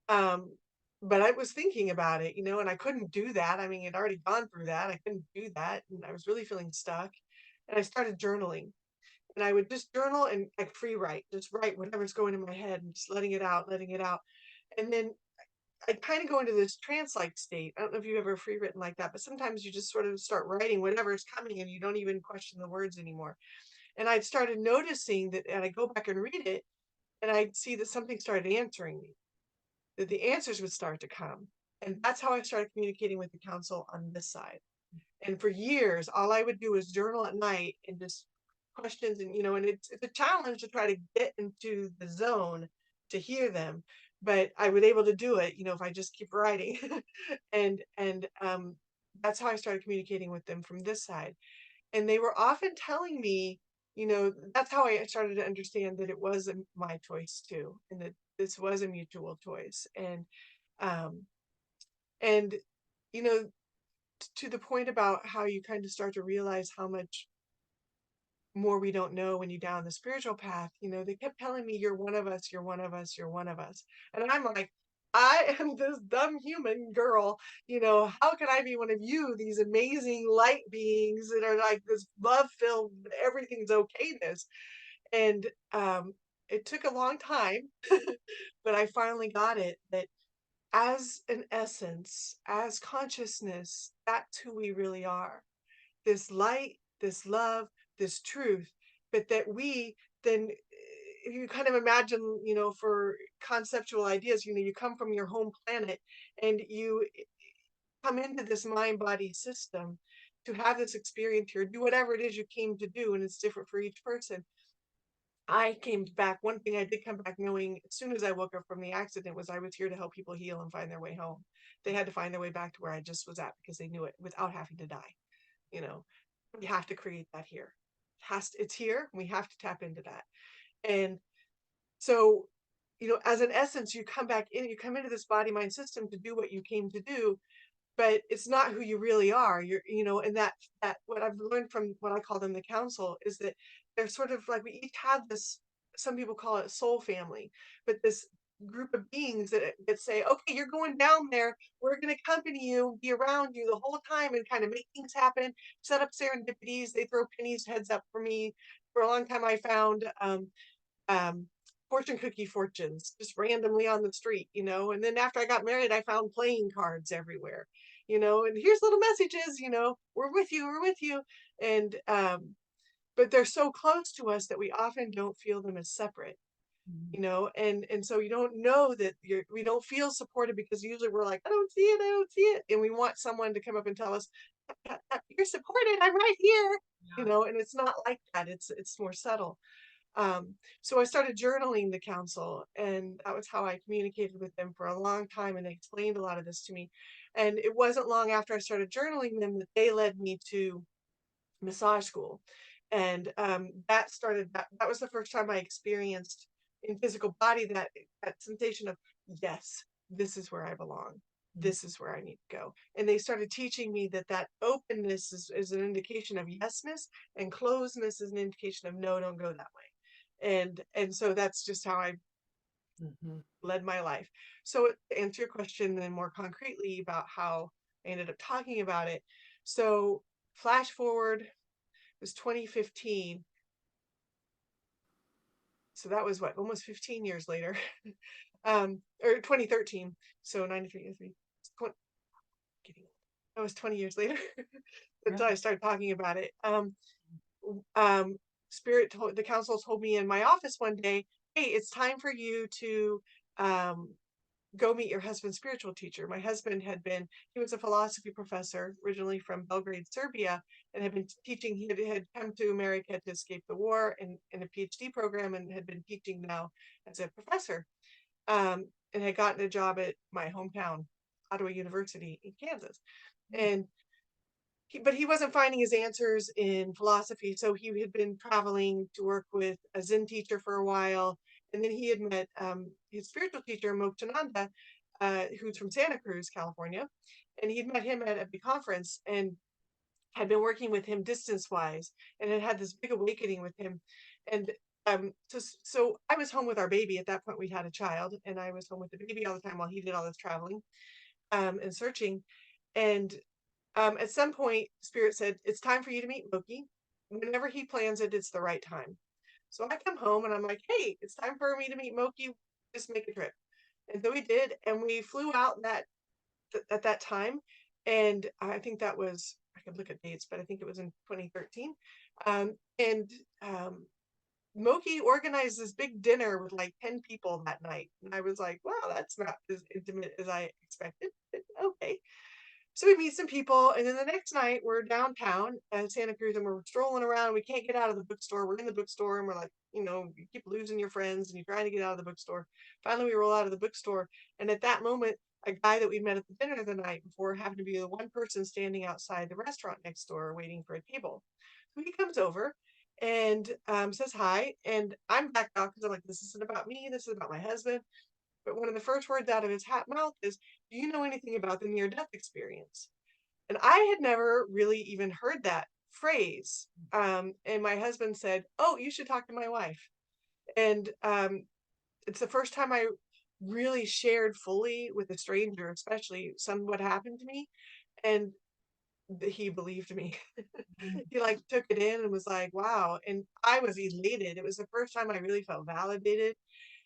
Um, but I was thinking about it, and I couldn't do that. I mean, I'd already gone through that. I couldn't do that, and I was really feeling stuck. And I started journaling, and I would just journal and like free write, just write whatever's going in my head and just letting it out, letting it out. And then I kind of go into this trance-like state. I don't know if you've ever free written like that, but sometimes you just sort of start writing whatever is coming and you don't even question the words anymore. And I'd started noticing that, and I go back and read it, and I'd see that something started answering me, that the answers would start to come. And that's how I started communicating with the council on this side. And for years, all I would do was journal at night and just questions, and it's a challenge to try to get into the zone to hear them, but I was able to do it, if I just keep writing. And that's how I started communicating with them from this side. And they were often telling me, that's how I started to understand that it was my choice too, and that this was a mutual choice. Um and you know to the point about how you kind of start to realize how much more we don't know when you down the spiritual path. They kept telling me, you're one of us, you're one of us, you're one of us. And I'm like, I am this dumb human girl. How can I be one of you, these amazing light beings that are like this love filled, everything's okayness? And it took a long time, but I finally got it, that as an essence, as consciousness, that's who we really are. This light, this love, this truth. But that we then, if you kind of imagine, for conceptual ideas, you come from your home planet, and you come into this mind body system to have this experience here, do whatever it is you came to do, and it's different for each person. I came back. One thing I did come back knowing as soon as I woke up from the accident was I was here to help people heal and find their way home. They had to find their way back to where I just was at because they knew it without having to die. You know, we have to create that here. It's here. We have to tap into that. And so, as an essence, you come back in, you come into this body mind system to do what you came to do, but it's not who you really are. And that what I've learned from what I call them the council is that they're sort of like, we each have this, some people call it soul family, but this group of beings that say, okay, you're going down there, we're going to accompany you, be around you the whole time, and kind of make things happen, set up serendipities. They throw pennies heads up for me. For a long time I found um, fortune cookie fortunes just randomly on the street, and then after I got married, I found playing cards everywhere, and here's little messages, we're with you, we're with you. And but they're so close to us that we often don't feel them as separate, and so you don't know that we don't feel supported, because usually we're like, I don't see it, I don't see it, and we want someone to come up and tell us, you're supported, I'm right here. And it's not like that. It's more subtle. So I started journaling the council, and that was how I communicated with them for a long time, and they explained a lot of this to me. And it wasn't long after I started journaling them that they led me to massage school. And that was the first time I experienced in physical body, that sensation of, yes, this is where I belong. This is where I need to go. And they started teaching me that openness is an indication of yesness, and closeness is an indication of no, don't go that way. And so that's just how I led my life. So to answer your question then more concretely about how I ended up talking about it. So flash forward, it was 2015. So that was what, almost 15 years later. Or 2013. So 93, 20, that was 20 years later until I started talking about it. The council told me in my office one day, hey, it's time for you to go meet your husband's spiritual teacher. My husband he was a philosophy professor originally from Belgrade, Serbia, and had been teaching. He had come to America to escape the war in a PhD program, and had been teaching now as a professor, and had gotten a job at my hometown, Ottawa University in Kansas. And but he wasn't finding his answers in philosophy. So he had been traveling to work with a Zen teacher for a while. And then he had met his spiritual teacher, Moktananda, who's from Santa Cruz, California. And he'd met him at a big conference and had been working with him distance wise, and had this big awakening with him. And so I was home with our baby. At that point, we had a child, and I was home with the baby all the time while he did all this traveling and searching. And at some point, Spirit said, it's time for you to meet Loki. Whenever he plans it, it's the right time. So I come home and I'm like, hey, it's time for me to meet Moki. Just make a trip. And so we did. And we flew out at that time. And I think that was, I could look at dates, but I think it was in 2013. And Moki organized this big dinner with like 10 people that night. And I was like, wow, that's not as intimate as I expected. But okay. So we meet some people, and then the next night we're downtown at Santa Cruz, and we're strolling around. We can't get out of the bookstore. We're in the bookstore, and we're like, you keep losing your friends, and you're trying to get out of the bookstore. Finally, we roll out of the bookstore, and at that moment, a guy that we met at the dinner the night before happened to be the one person standing outside the restaurant next door waiting for a table. So he comes over and says hi, and I'm backed out because I'm like, this isn't about me. This is about my husband. But one of the first words out of his mouth is, do you know anything about the near-death experience? And I had never really even heard that phrase. And my husband said, oh, you should talk to my wife. And it's the first time I really shared fully with a stranger, especially what happened to me. And he believed me. He like took it in and was like, wow. And I was elated. It was the first time I really felt validated.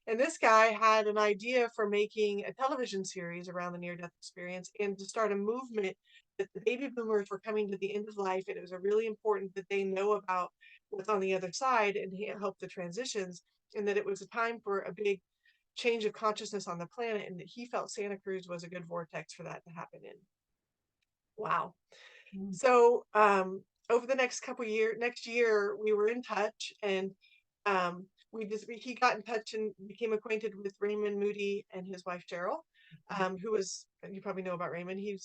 And this guy had an idea for making a television series around the near death experience and to start a movement that the baby boomers were coming to the end of life. And it was really important that they know about what's on the other side and help the transitions. And that it was a time for a big change of consciousness on the planet. And that he felt Santa Cruz was a good vortex for that to happen in. Wow. So over the next next year, we were in touch, and he got in touch and became acquainted with Raymond Moody and his wife Cheryl, who was, you probably know about Raymond. He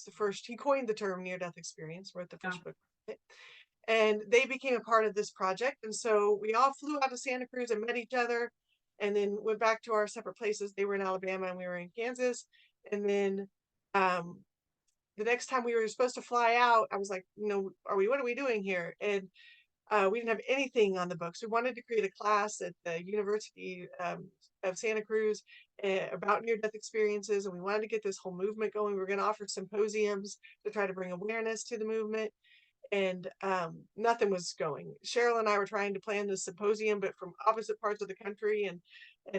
coined the term near-death experience, wrote the first book. And they became a part of this project. And so we all flew out to Santa Cruz and met each other, and then went back to our separate places. They were in Alabama and we were in Kansas. And then the next time we were supposed to fly out, I was like, what are we doing here? And we didn't have anything on the books. We wanted to create a class at the University of Santa Cruz about near-death experiences, and we wanted to get this whole movement going. We were going to offer symposiums to try to bring awareness to the movement, and nothing was going. Cheryl and I were trying to plan this symposium, but from opposite parts of the country, and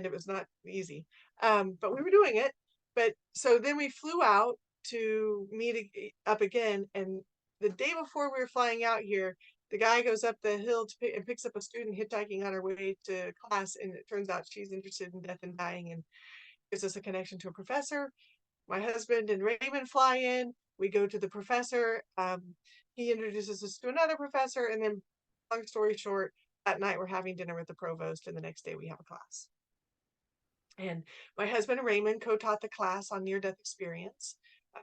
it was not easy. But we were doing it. But so then we flew out to meet up again, and the day before we were flying out here, the guy goes up the hill and picks up a student hitchhiking on her way to class, and it turns out she's interested in death and dying, and gives us a connection to a professor. My husband and Raymond fly in. We go to the professor. He introduces us to another professor, and then, long story short, that night we're having dinner with the provost, and the next day we have a class. And my husband and Raymond co-taught the class on near-death experience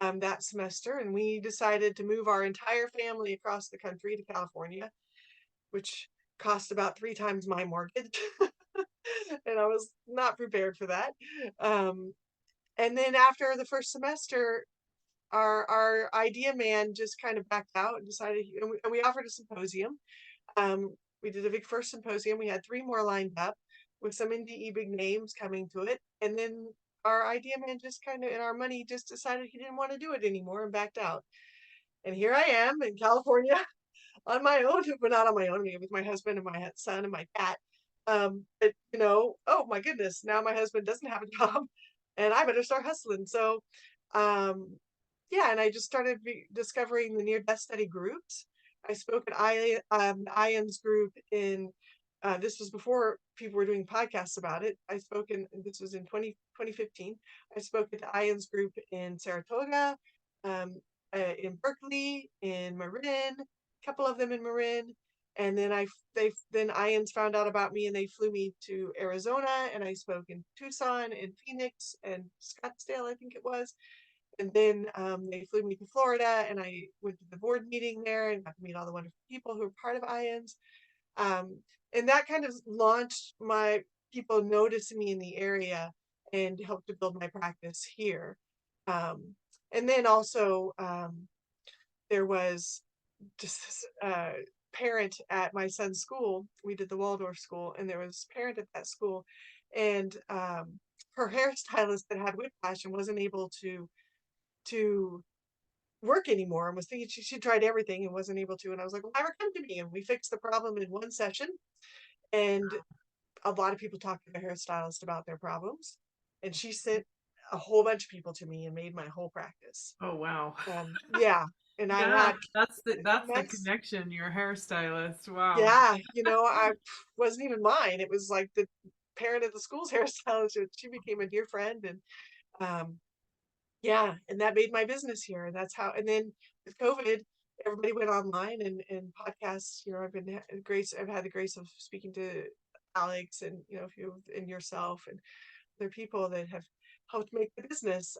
that semester, and we decided to move our entire family across the country to California, which cost about 3 times my mortgage. and I was not prepared for that. Um, and then after the first semester, our idea man just kind of backed out and decided, and we offered a symposium. Um, we did a big first symposium. We had 3 more lined up with some indie big names coming to it. And then our idea man just kind of, and our money just decided he didn't want to do it anymore and backed out. And here I am in California on my own, but not on my own, with my husband and my son and my cat. But oh my goodness, now my husband doesn't have a job and I better start hustling. So, um, yeah, and I just started discovering the near death study groups. I spoke at IAN's group in, this was before people were doing podcasts about it. This was in 2015. I spoke at the IAN's group in Saratoga, um, in Berkeley, in Marin, a couple of them in Marin. And then then IANS found out about me and they flew me to Arizona, and I spoke in Tucson and Phoenix and Scottsdale, I think it was. And then they flew me to Florida, and I went to the board meeting there and got to meet all the wonderful people who are part of IANS. And that kind of launched my people noticing me in the area and helped to build my practice here. And then also there was just this parent at my son's school. We did the Waldorf school, and there was a parent at that school, and her hairstylist that had whiplash and wasn't able to work anymore, and was thinking she tried everything and wasn't able to. And I was like, well, have her come to me, and we fixed the problem in one session. And a lot of people talked to the hairstylist about their problems, and she sent a whole bunch of people to me and made my whole practice. Oh, wow. Yeah, and I Yeah, had that's the that's connection, your hairstylist. Wow. yeah, I wasn't even mine. It was like the parent of the school's hairstylist. She became a dear friend, and um, yeah, and that made my business here. And that's how. And then with COVID, everybody went online and podcasts. I've had the grace of speaking to Alex and a few and yourself and other people that have helped make my business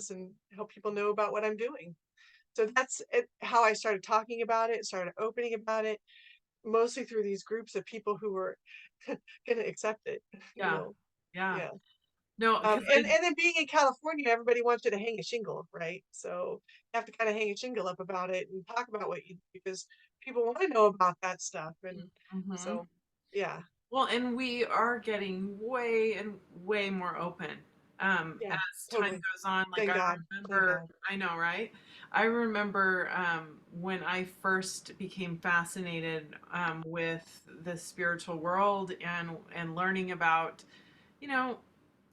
and help people know about what I'm doing. So that's how I started talking about it, started opening about it, mostly through these groups of people who were going to accept it, Yeah. Yeah. Yeah. No, because And then being in California, everybody wants you to hang a shingle, right? So you have to kind of hang a shingle up about it and talk about what you do, because people want to know about that stuff. And Mhm. so, yeah, Well, and we are getting way and way more open yeah, as time totally. goes on. Like Thank I God. Thank remember, God. I know, right? I remember when I first became fascinated with the spiritual world and learning about, you know,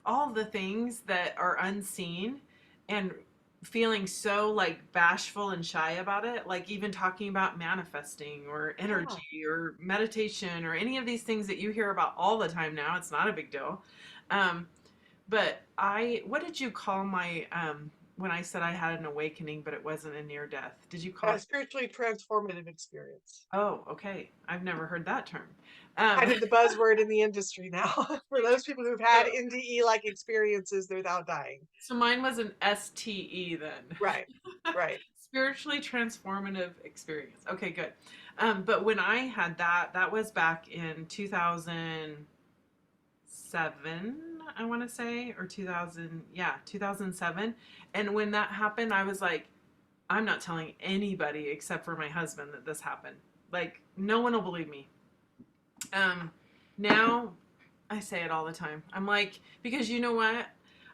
all the things that are unseen and feeling so like bashful and shy about it, like even talking about manifesting or Yeah. energy or meditation or any of these things that you hear about all the time now. It's not a big deal. But what did you call my when I said I had an awakening but it wasn't a near death, did you call it? Spiritually transformative experience. Oh, okay, I've never heard that term. Kind um of the buzzword in the industry now for those people who've had NDE like experiences without dying. So mine was an STE then. Right. Right. Spiritually transformative experience. Okay, good. But when I had that, that was back in 2007, I want to say, or 2000, yeah, 2007. And when that happened, I was like, I'm not telling anybody except for my husband that this happened. Like, no one will believe me. Um, Now I say it all the time. I'm like, because you know what?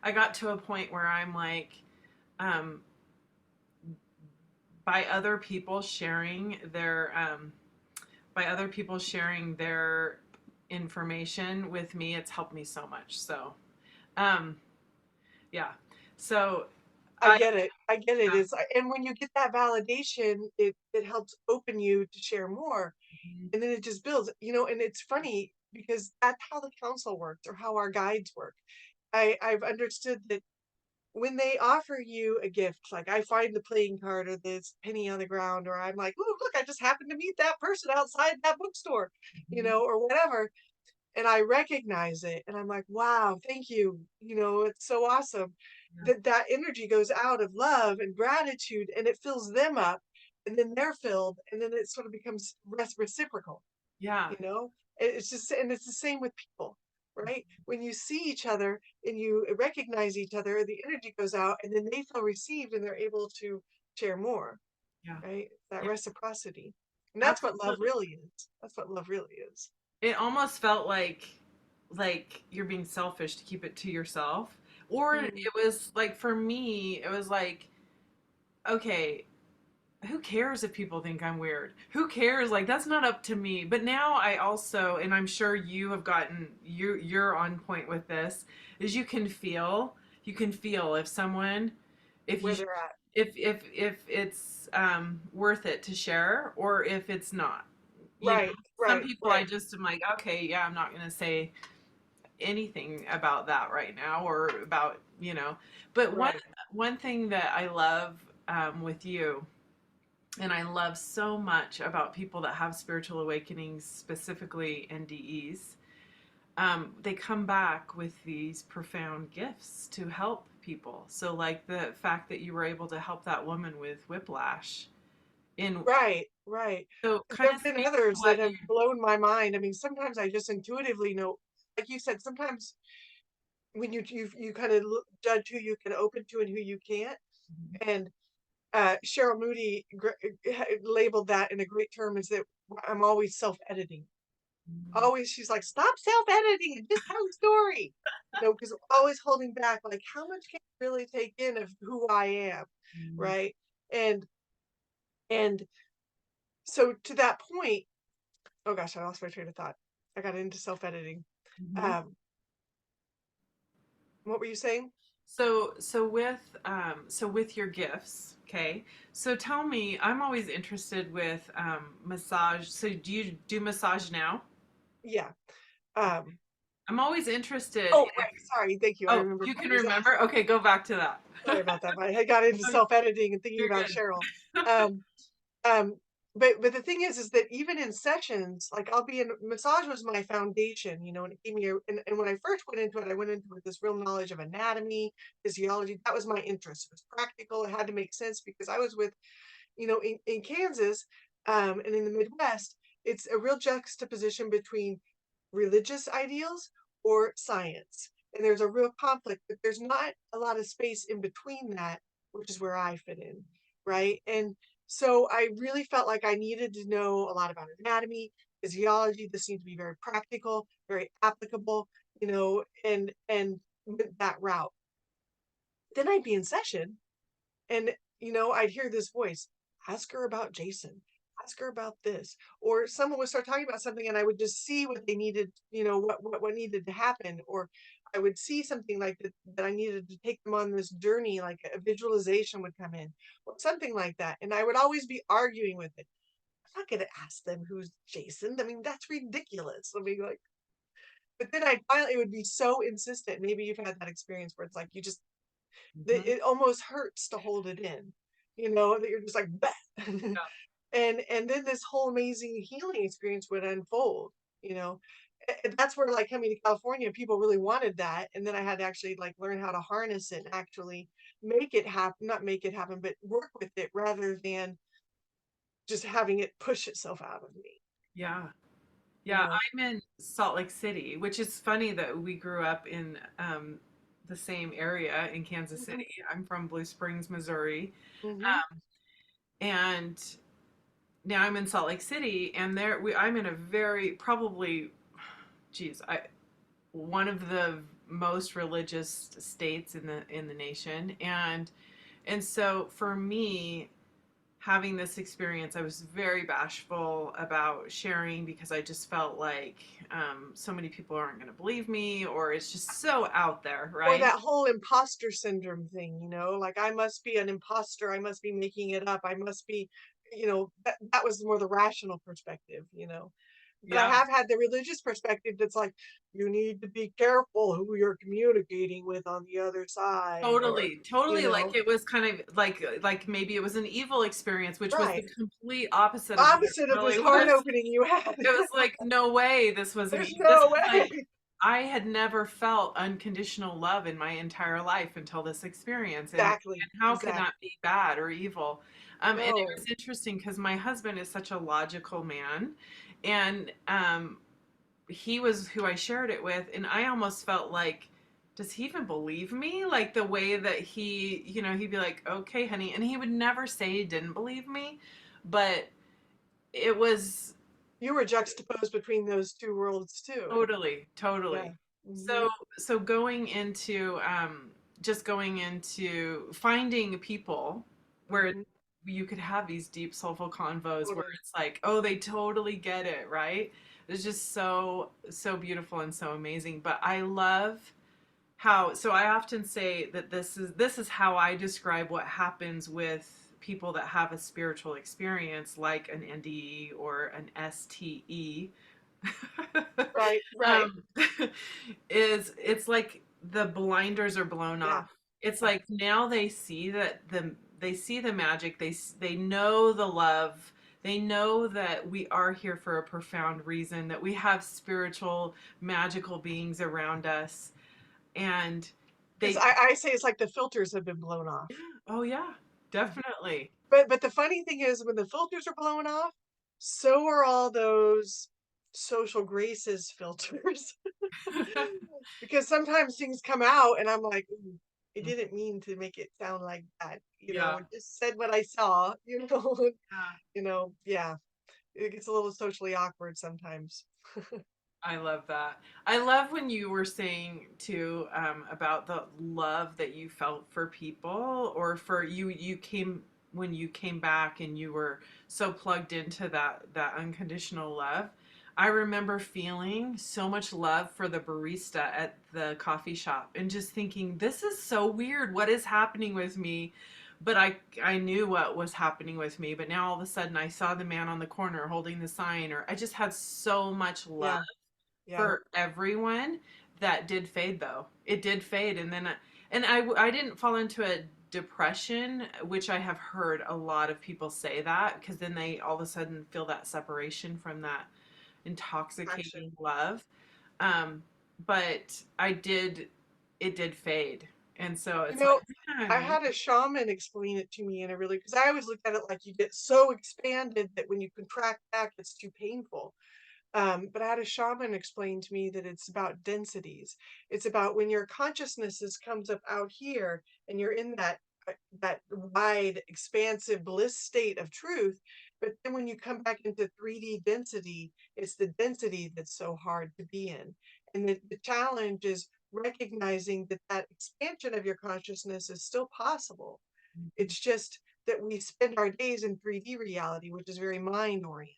I got to a point where I'm like, um, by other people sharing their information with me, it's helped me so much. So, um, yeah. So I I get it. I get it. yeah. And when you get that validation, it helps open you to share more. And then it just builds, and it's funny because that's how the council works or how our guides work. I've understood that when they offer you a gift, like I find the playing card or this penny on the ground, or I'm like, oh, look, I just happened to meet that person outside that bookstore, or whatever. And I recognize it and I'm like, wow, thank you. It's so awesome that energy goes out of love and gratitude and it fills them up, and then they're filled, and then it sort of becomes reciprocal, Yeah. you know? It's just, and it's the same with people, right? When you see each other and you recognize each other, the energy goes out, and then they feel received and they're able to share more, Yeah. right? That Yeah. reciprocity. And that's what love Absolutely. really is. That's what love really is. It almost felt like you're being selfish to keep it to yourself. Or it Mm, was like for me, it was like, okay, who cares if people think I'm weird? Who cares? Like that's not up to me. But now I also, and I'm sure you have gotten you're on point with this, is you can feel if someone if you where they're at. if it's worth it to share or if it's not. You know, Right, some right, people I right, just am like, okay, yeah, I'm not gonna say anything about that right now or about, you know. But right. one thing that I love with you and I love so much about people that have spiritual awakenings, specifically NDEs, they come back with these profound gifts to help people. So, like the fact that you were able to help that woman with whiplash, in Right, right. so kind There of have been speak to others that what have you. blown my mind. I mean, sometimes I just intuitively know, like you said, sometimes when you kind of judge who you can open to and who you can't. And Cheryl Moody labeled that in a great term is that I'm always self-editing. Always, she's like, stop self-editing and just tell the story. Because always holding back, like, how much can I really take in of who I am, right? And and so to that point, oh gosh, I lost my train of thought. I got into self-editing. Mhm. Um, what were you saying? So with your gifts, okay. So tell me, I'm always interested with massage. So do you do massage now? Yeah. Um, I'm always interested oh, if, right. Sorry. Thank you. I oh, remembered you what can you just asked. remember? Okay, go back to that. Sorry about that. I got into Oh, self-editing and thinking you're about good. Cheryl. Um, um, but the thing is that even in sessions, like I'll be in massage was my foundation, and it gave me and when I first went into it, I went into it with this real knowledge of anatomy, physiology. That was my interest. It was practical. It had to make sense because I was with, in Kansas, and in the Midwest, it's a real juxtaposition between religious ideals or science. And there's a real conflict, but there's not a lot of space in between that, which is where I fit in, right? And so I really felt like I needed to know a lot about anatomy, physiology. This seemed to be very practical, very applicable, and went that route. Then I'd be in session and, I'd hear this voice, ask her about Jason, ask her about this. Or someone would start talking about something and I would just see what they needed, what needed to happen. Or I would see something like that I needed to take them on this journey, like a visualization would come in or something like that. And I would always be arguing with it. I'm not going to ask them who's Jason. I mean, that's ridiculous. I mean, like, but then I finally, it would be so insistent. Maybe you've had that experience where it's like you just Mhm. that it almost hurts to hold it in, that you're just like, bah. Yeah. And then this whole amazing healing experience would unfold, you know. And that's where like coming to California, people really wanted that. And then I had to actually like learn how to harness it and actually make it happen, not make it happen, but work with it rather than just having it push itself out of me, Yeah. you Yeah, know. I'm in Salt Lake City, which is funny that we grew up in the same area in Kansas Mm-hmm, City. I'm from Blue Springs, Missouri. mm-hmm, And now I'm in Salt Lake City, and I'm in a very probably, geez, one of the most religious states in the nation, and so for me, having this experience, I was very bashful about sharing because I just felt like so many people aren't going to believe me, or it's just so out there, or right? that whole imposter syndrome thing, like I must be an imposter, I must be making it up, I must be, that was more the rational perspective, but I Yeah. have had the religious perspective that's like you need to be careful who you're communicating with on the other side, or Totally, totally. Like you know it was kind of like maybe it was an evil experience, which was the right, complete opposite of what it opposite of this really heart was. opening you had. It was like, no way, this was an There's this no was like way. I had never felt unconditional love in my entire life until this experience, Exactly, and how could that exactly. be bad or evil? And it was No. interesting because my husband is such a logical man, and he was who I shared it with, and I almost felt like, does he even believe me? Like the way that he, he'd be like, okay, honey, and he would never say he didn't believe me, but it was You were juxtaposed between those two worlds too. totally, Yeah. totally. Hmm. So going into just going into finding people where Hmm. you could have these deep soulful convos where Totally. it's like, oh, they totally get it, right? It's just so beautiful and so amazing. But I love how, so I often say that this is how I describe what happens with people that have a spiritual experience like an NDE or an STE. Right. Right. um, is it's like the blinders are blown Yeah. off. It's Yeah. like now they see the magic. They know the love. They know that we are here for a profound reason. That we have spiritual, magical beings around us, and It's, they. I say it's like the filters have been blown off. Yeah, oh yeah, definitely. But the funny thing is when the filters are blown off, so are all those social graces filters. Because sometimes things come out and I'm like, "Ooh, I didn't mean to make it sound like that. Yeah, Just said what I saw, yeah. yeah. It gets a little socially awkward sometimes. I love that. I love when you were saying too about the love that you felt for people, or for you. You came when you came back and you were so plugged into that unconditional love. I remember feeling so much love for the barista at the coffee shop and just thinking, this is so weird. What is happening with me? But I knew what was happening with me. But now all of a sudden I saw the man on the corner holding the sign, or I just had so much love Yeah, yeah. for everyone. That did fade though. It did fade, and then I didn't fall into a depression, which I have heard a lot of people say that, because then they all of a sudden feel that separation from that Action. intoxicating love. um but it did fade, and so You it's like, know, yeah, I had a shaman explain it to me in a really, because I always looked at it like you get so expanded that when you contract back, it's too painful. But I had a shaman explain to me that it's about densities. It's about when your comes up out here and you're in that wide, expansive bliss state of truth. But then when you come back into 3D density, it's the density that's so hard to be in. And the challenge is recognizing that that expansion of your consciousness is still possible. It's just that we spend our days in 3D reality, which is very mind oriented.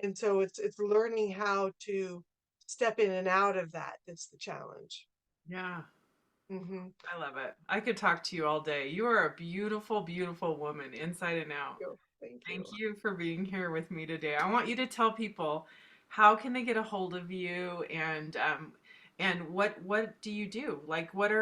And so it's learning how to step in and out of that that's the challenge. yeah. Hmm. I love it. I could talk to you all day. You are a beautiful, beautiful woman, inside and out. Thank Thank you. you for being here with me today. I want you to tell people, how can they get a hold of you, and what do you do? Like, what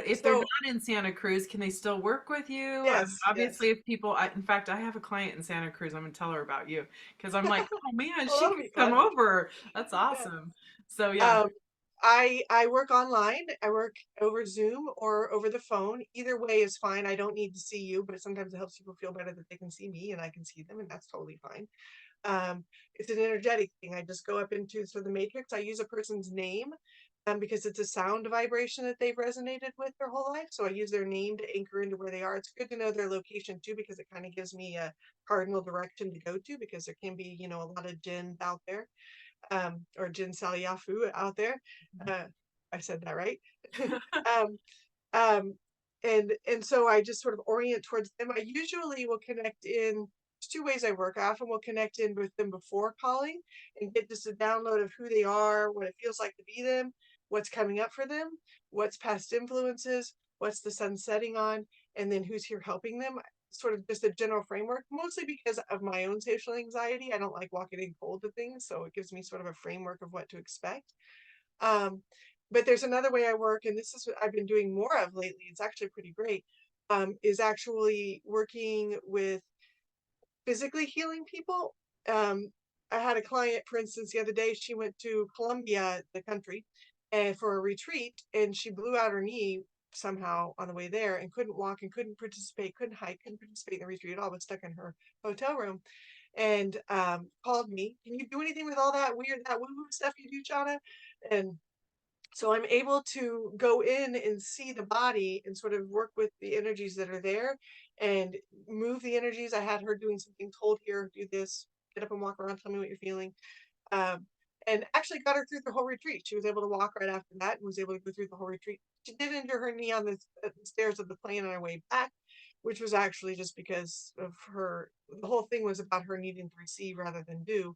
if they're So not in Santa Cruz, can they still work with you? yes, Obviously, yes, if people, in fact, I have a client in Santa Cruz. I'm gonna tell her about you, because I'm like, oh man, well, she that'll could be come fun. over. That's Yeah. awesome. So yeah. Um, I work online. I work over Zoom or over the phone. Either way is fine. I don't need to see you, but sometimes it helps people feel better that they can see me and I can see them, and that's totally fine. It's an energetic thing. I just go up into the matrix. I use a person's name because it's a sound vibration that they've resonated with their whole life. So I use their name to anchor into where they are. It's good to know their location too, because it kind of gives me a cardinal direction to go to, because there can be, a lot of jinn out there, or jinn saliyafu out there. Uh, I said that right. um, um, and so I just sort of orient towards them. I usually will connect in. There's two ways I work. I often will connect in with them before calling and get just a download of who they are, what it feels like to be them, what's coming up for them, what's past influences, what's the sun setting on, and then who's here helping them. Sort of just a general framework, mostly because of my own social anxiety. I don't like walking in cold to things, so it gives me sort of a framework of what to expect. Um, but there's another way I work, and this is what I've been doing more of lately. It's actually pretty great. Is actually working with physically healing people. Um, I had a client, for instance, the other day. She went to Colombia, the country, and for a retreat, and she blew out her knee somehow on the way there, and couldn't walk and couldn't participate, couldn't hike, couldn't participate in the retreat at all. Was stuck in her hotel room. and called me. Can you do anything with all that woo-woo stuff you do, Shawna? And so I'm able to go in and see the body and sort of work with the energies that are there and move the energies. I had her doing something, told here, do this, get up and walk around, tell me what you're feeling. Um, and actually got her through the whole retreat. She was able to walk right after that and was able to go through the whole retreat. She did injure her knee on the stairs of the plane on her way back, which was actually just because of her. The whole thing was about her needing to receive rather than do.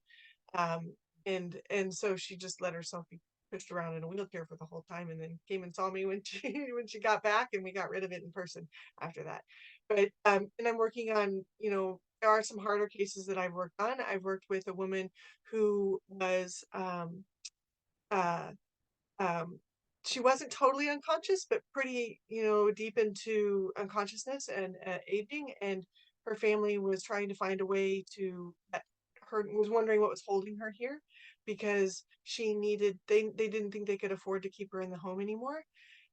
Um, and so she just let herself be pushed around in a wheelchair for the whole time, and then came and saw me when she when she got back, and we got rid of it in person after that. But and I'm working on, there are some harder cases that I've worked on. I've worked with a woman who was uh um she wasn't totally unconscious, but pretty, deep into unconsciousness and aging, and her family was trying to find a way to her was wondering what was holding her here, because she needed they didn't think they could afford to keep her in the home anymore.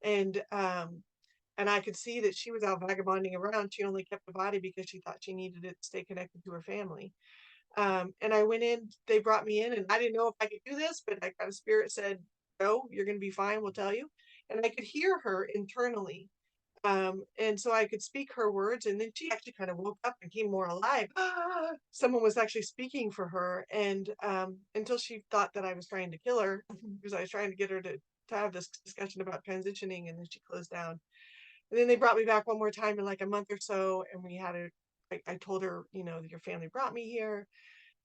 And I could see that she was out vagabonding around. She only kept the body because she thought she needed it to stay connected to her family. And I went in, they brought me in, and I didn't know if I could do this, but I got a spirit said, no, you're going to be fine. We'll tell you. And I could hear her internally. And so I could speak her words, and then she actually kind of woke up and came more alive. Someone was actually speaking for her, and until she thought that I was trying to kill her, because I was trying to get her to have this discussion about transitioning, and then she closed down. And then they brought me back one more time in like a month or so, and we had I told her, your family brought me here.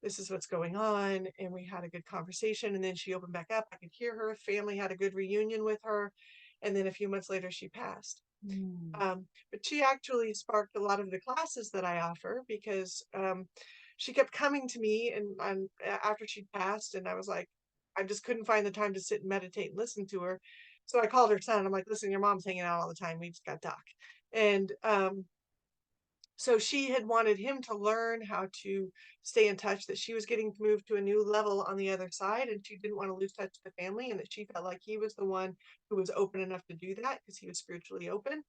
This is what's going on. And we had a good conversation. And then she opened back up. I could hear her family had a good reunion with her. And then a few months later, she passed. But she actually sparked a lot of the classes that I offer, because she kept coming to me and after she passed, and I was like, I just couldn't find the time to sit and meditate and listen to her. So I called her son. I'm like, listen, your mom's hanging out all the time. We just got to talk. And so she had wanted him to learn how to stay in touch, that she was getting to move to a new level on the other side, and she didn't want to lose touch with the family, and that she felt like he was the one who was open enough to do that because he was spiritually open,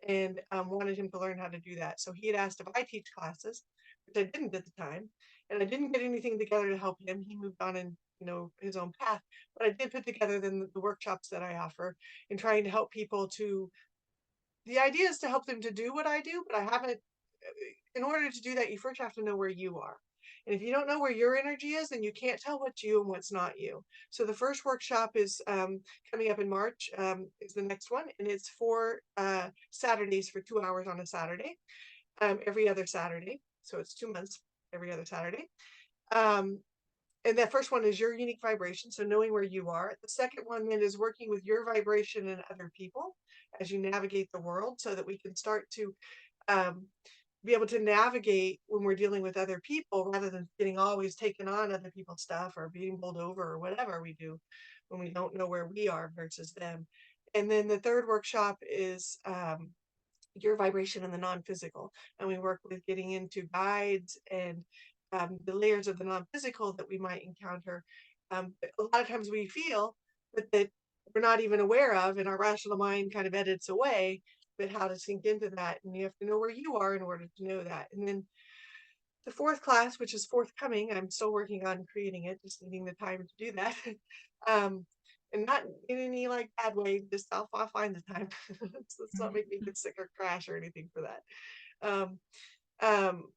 and wanted him to learn how to do that. So he had asked if I teach classes, which I didn't at the time, and I didn't get anything together to help him. He moved on in his own path, but I did put together then the workshops that I offer in trying to help people to. The idea is to help them to do what I do, but I haven't. In order to do that, you first have to know where you are. And if you don't know where your energy is, then you can't tell what's you and what's not you. So the first workshop is coming up in March, is the next one. And it's for Saturdays, for 2 hours on a Saturday, every other Saturday. So it's 2 months, every other Saturday. And that first one is your unique vibration, so knowing where you are. The second one then is working with your vibration and other people as you navigate the world, so that we can start to um, be able to navigate when we're dealing with other people, rather than getting always taken on other people's stuff or being bowled over or whatever we do when we don't know where we are versus them. And then the third workshop is your vibration and the non-physical, and we work with getting into guides and the layers of the non-physical that we might encounter. A lot of times we feel, but that we're not even aware of, and our rational mind kind of edits away. But how to sink into that, and you have to know where you are in order to know that. And then the fourth class, which is forthcoming, I'm still working on creating it, just needing the time to do that. And not in any like bad way, just I'll find the time. Let's not make me get sick or crash or anything for that. Um, um,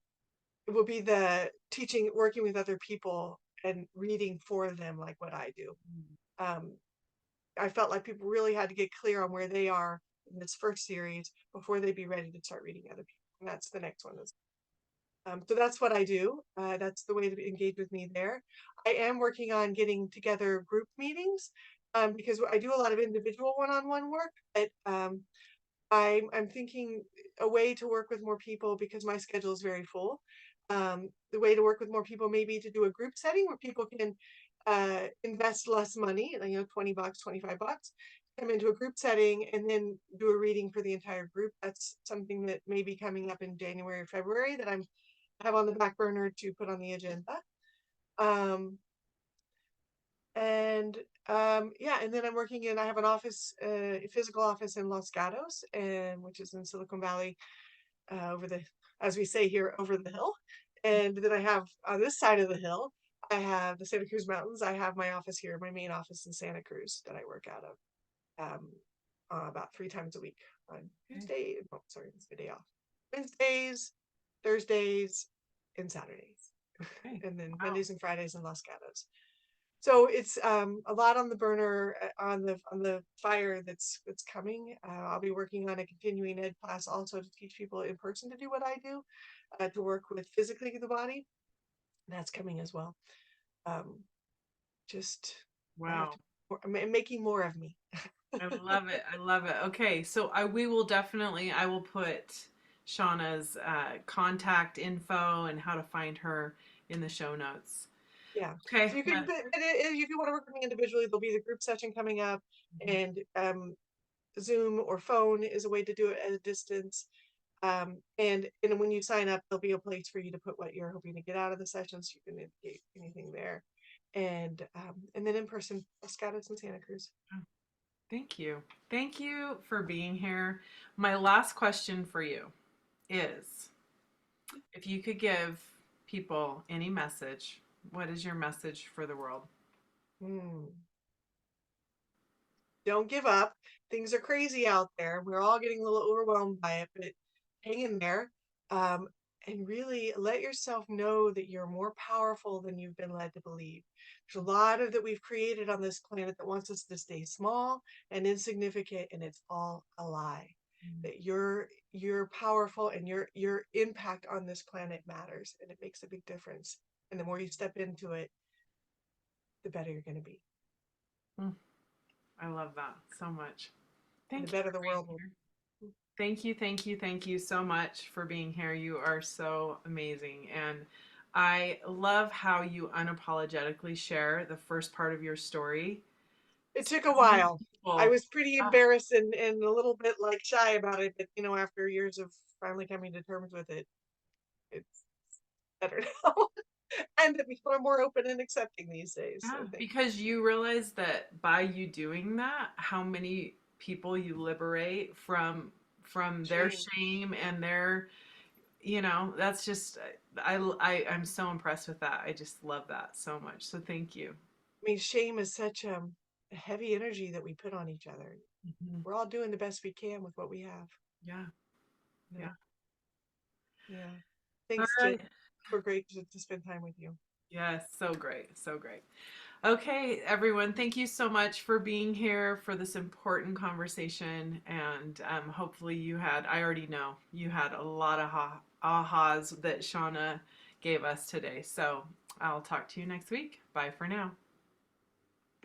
it will be the teaching, working with other people and reading for them, like what I do. Um, I felt like people really had to get clear on where they are in this first series before they'd be ready to start reading other people. And that's the next one. So that's what I do. That's the way to engage with me there. I am working on getting together group meetings, because I do a lot of individual one-on-one work, but I'm thinking a way to work with more people, because my schedule is very full. The way to work with more people may be to do a group setting where people can invest less money, $20, $25, come into a group setting and then do a reading for the entire group. That's something that may be coming up in January or February that I have on the back burner to put on the agenda. Yeah, and then I'm working I have an office, a physical office in Los Gatos, and which is in Silicon Valley, over the, as we say here, over the hill. And then I have on this side of the hill, I have the Santa Cruz Mountains. I have my office here, my main office in Santa Cruz that I work out of about 3 times a week on Tuesday. Oh, sorry, it's the day off. Wednesdays, Thursdays, and Saturdays, Okay. and then Wow. Mondays and Fridays in Los Gatos. So it's a lot on the burner on the fire that's coming. I'll be working on a continuing ed class also to teach people in person to do what I do, to work with physically the body. That's coming as well. Um, just I have Wow. to I'm making more of me. I love it. I love it. Okay, so we will definitely, I will put Shawna's contact info and how to find her in the show notes. Yeah. Okay. So you can, but if you want to work with me individually, there'll be the group session coming up, and Zoom or phone is a way to do it at a distance. And when you sign up, there'll be a place for you to put what you're hoping to get out of the session, so you can indicate anything there. And then in person, Los Gatos and Santa Cruz. Thank you. Thank you for being here. My last question for you is if you could give people any message, what is your message for the world? Hmm. Don't give up. Things are crazy out there. We're all getting a little overwhelmed by it, but hang in there. Um, and really let yourself know that you're more powerful than you've been led to believe. There's a lot of that we've created on this planet that wants us to stay small and insignificant, and it's all a lie. That you're powerful, and your impact on this planet matters, and it makes a big difference. And the more you step into it, the better you're going to be, Mm, I love that so much. and the Thank you better for the being world will. here. Thank you, thank you, thank you so much for being here. You are so amazing. And I love how you unapologetically share the first part of your story. It So took a many while. I people. was pretty Ah, embarrassed and a little bit like shy about it, but after years of finally coming to terms with it, it's better now. And people are more open and accepting these days. So yeah, thank because you realize that by you doing that, how many people you liberate from you. their Shame. shame and their, that's just I'm so impressed with that. I just love that so much. So thank you. I mean, shame is such a heavy energy that we put on each other. Mhm. We're all doing the best we can with what we have. Yeah. No. Yeah. Yeah. All Thanks, Jen. right. We're great to spend time with you. Yes, so great. So great. Okay, everyone, thank you so much for being here for this important conversation. And hopefully, I already know you had a lot of ahas that Shawna gave us today. So I'll talk to you next week. Bye for now.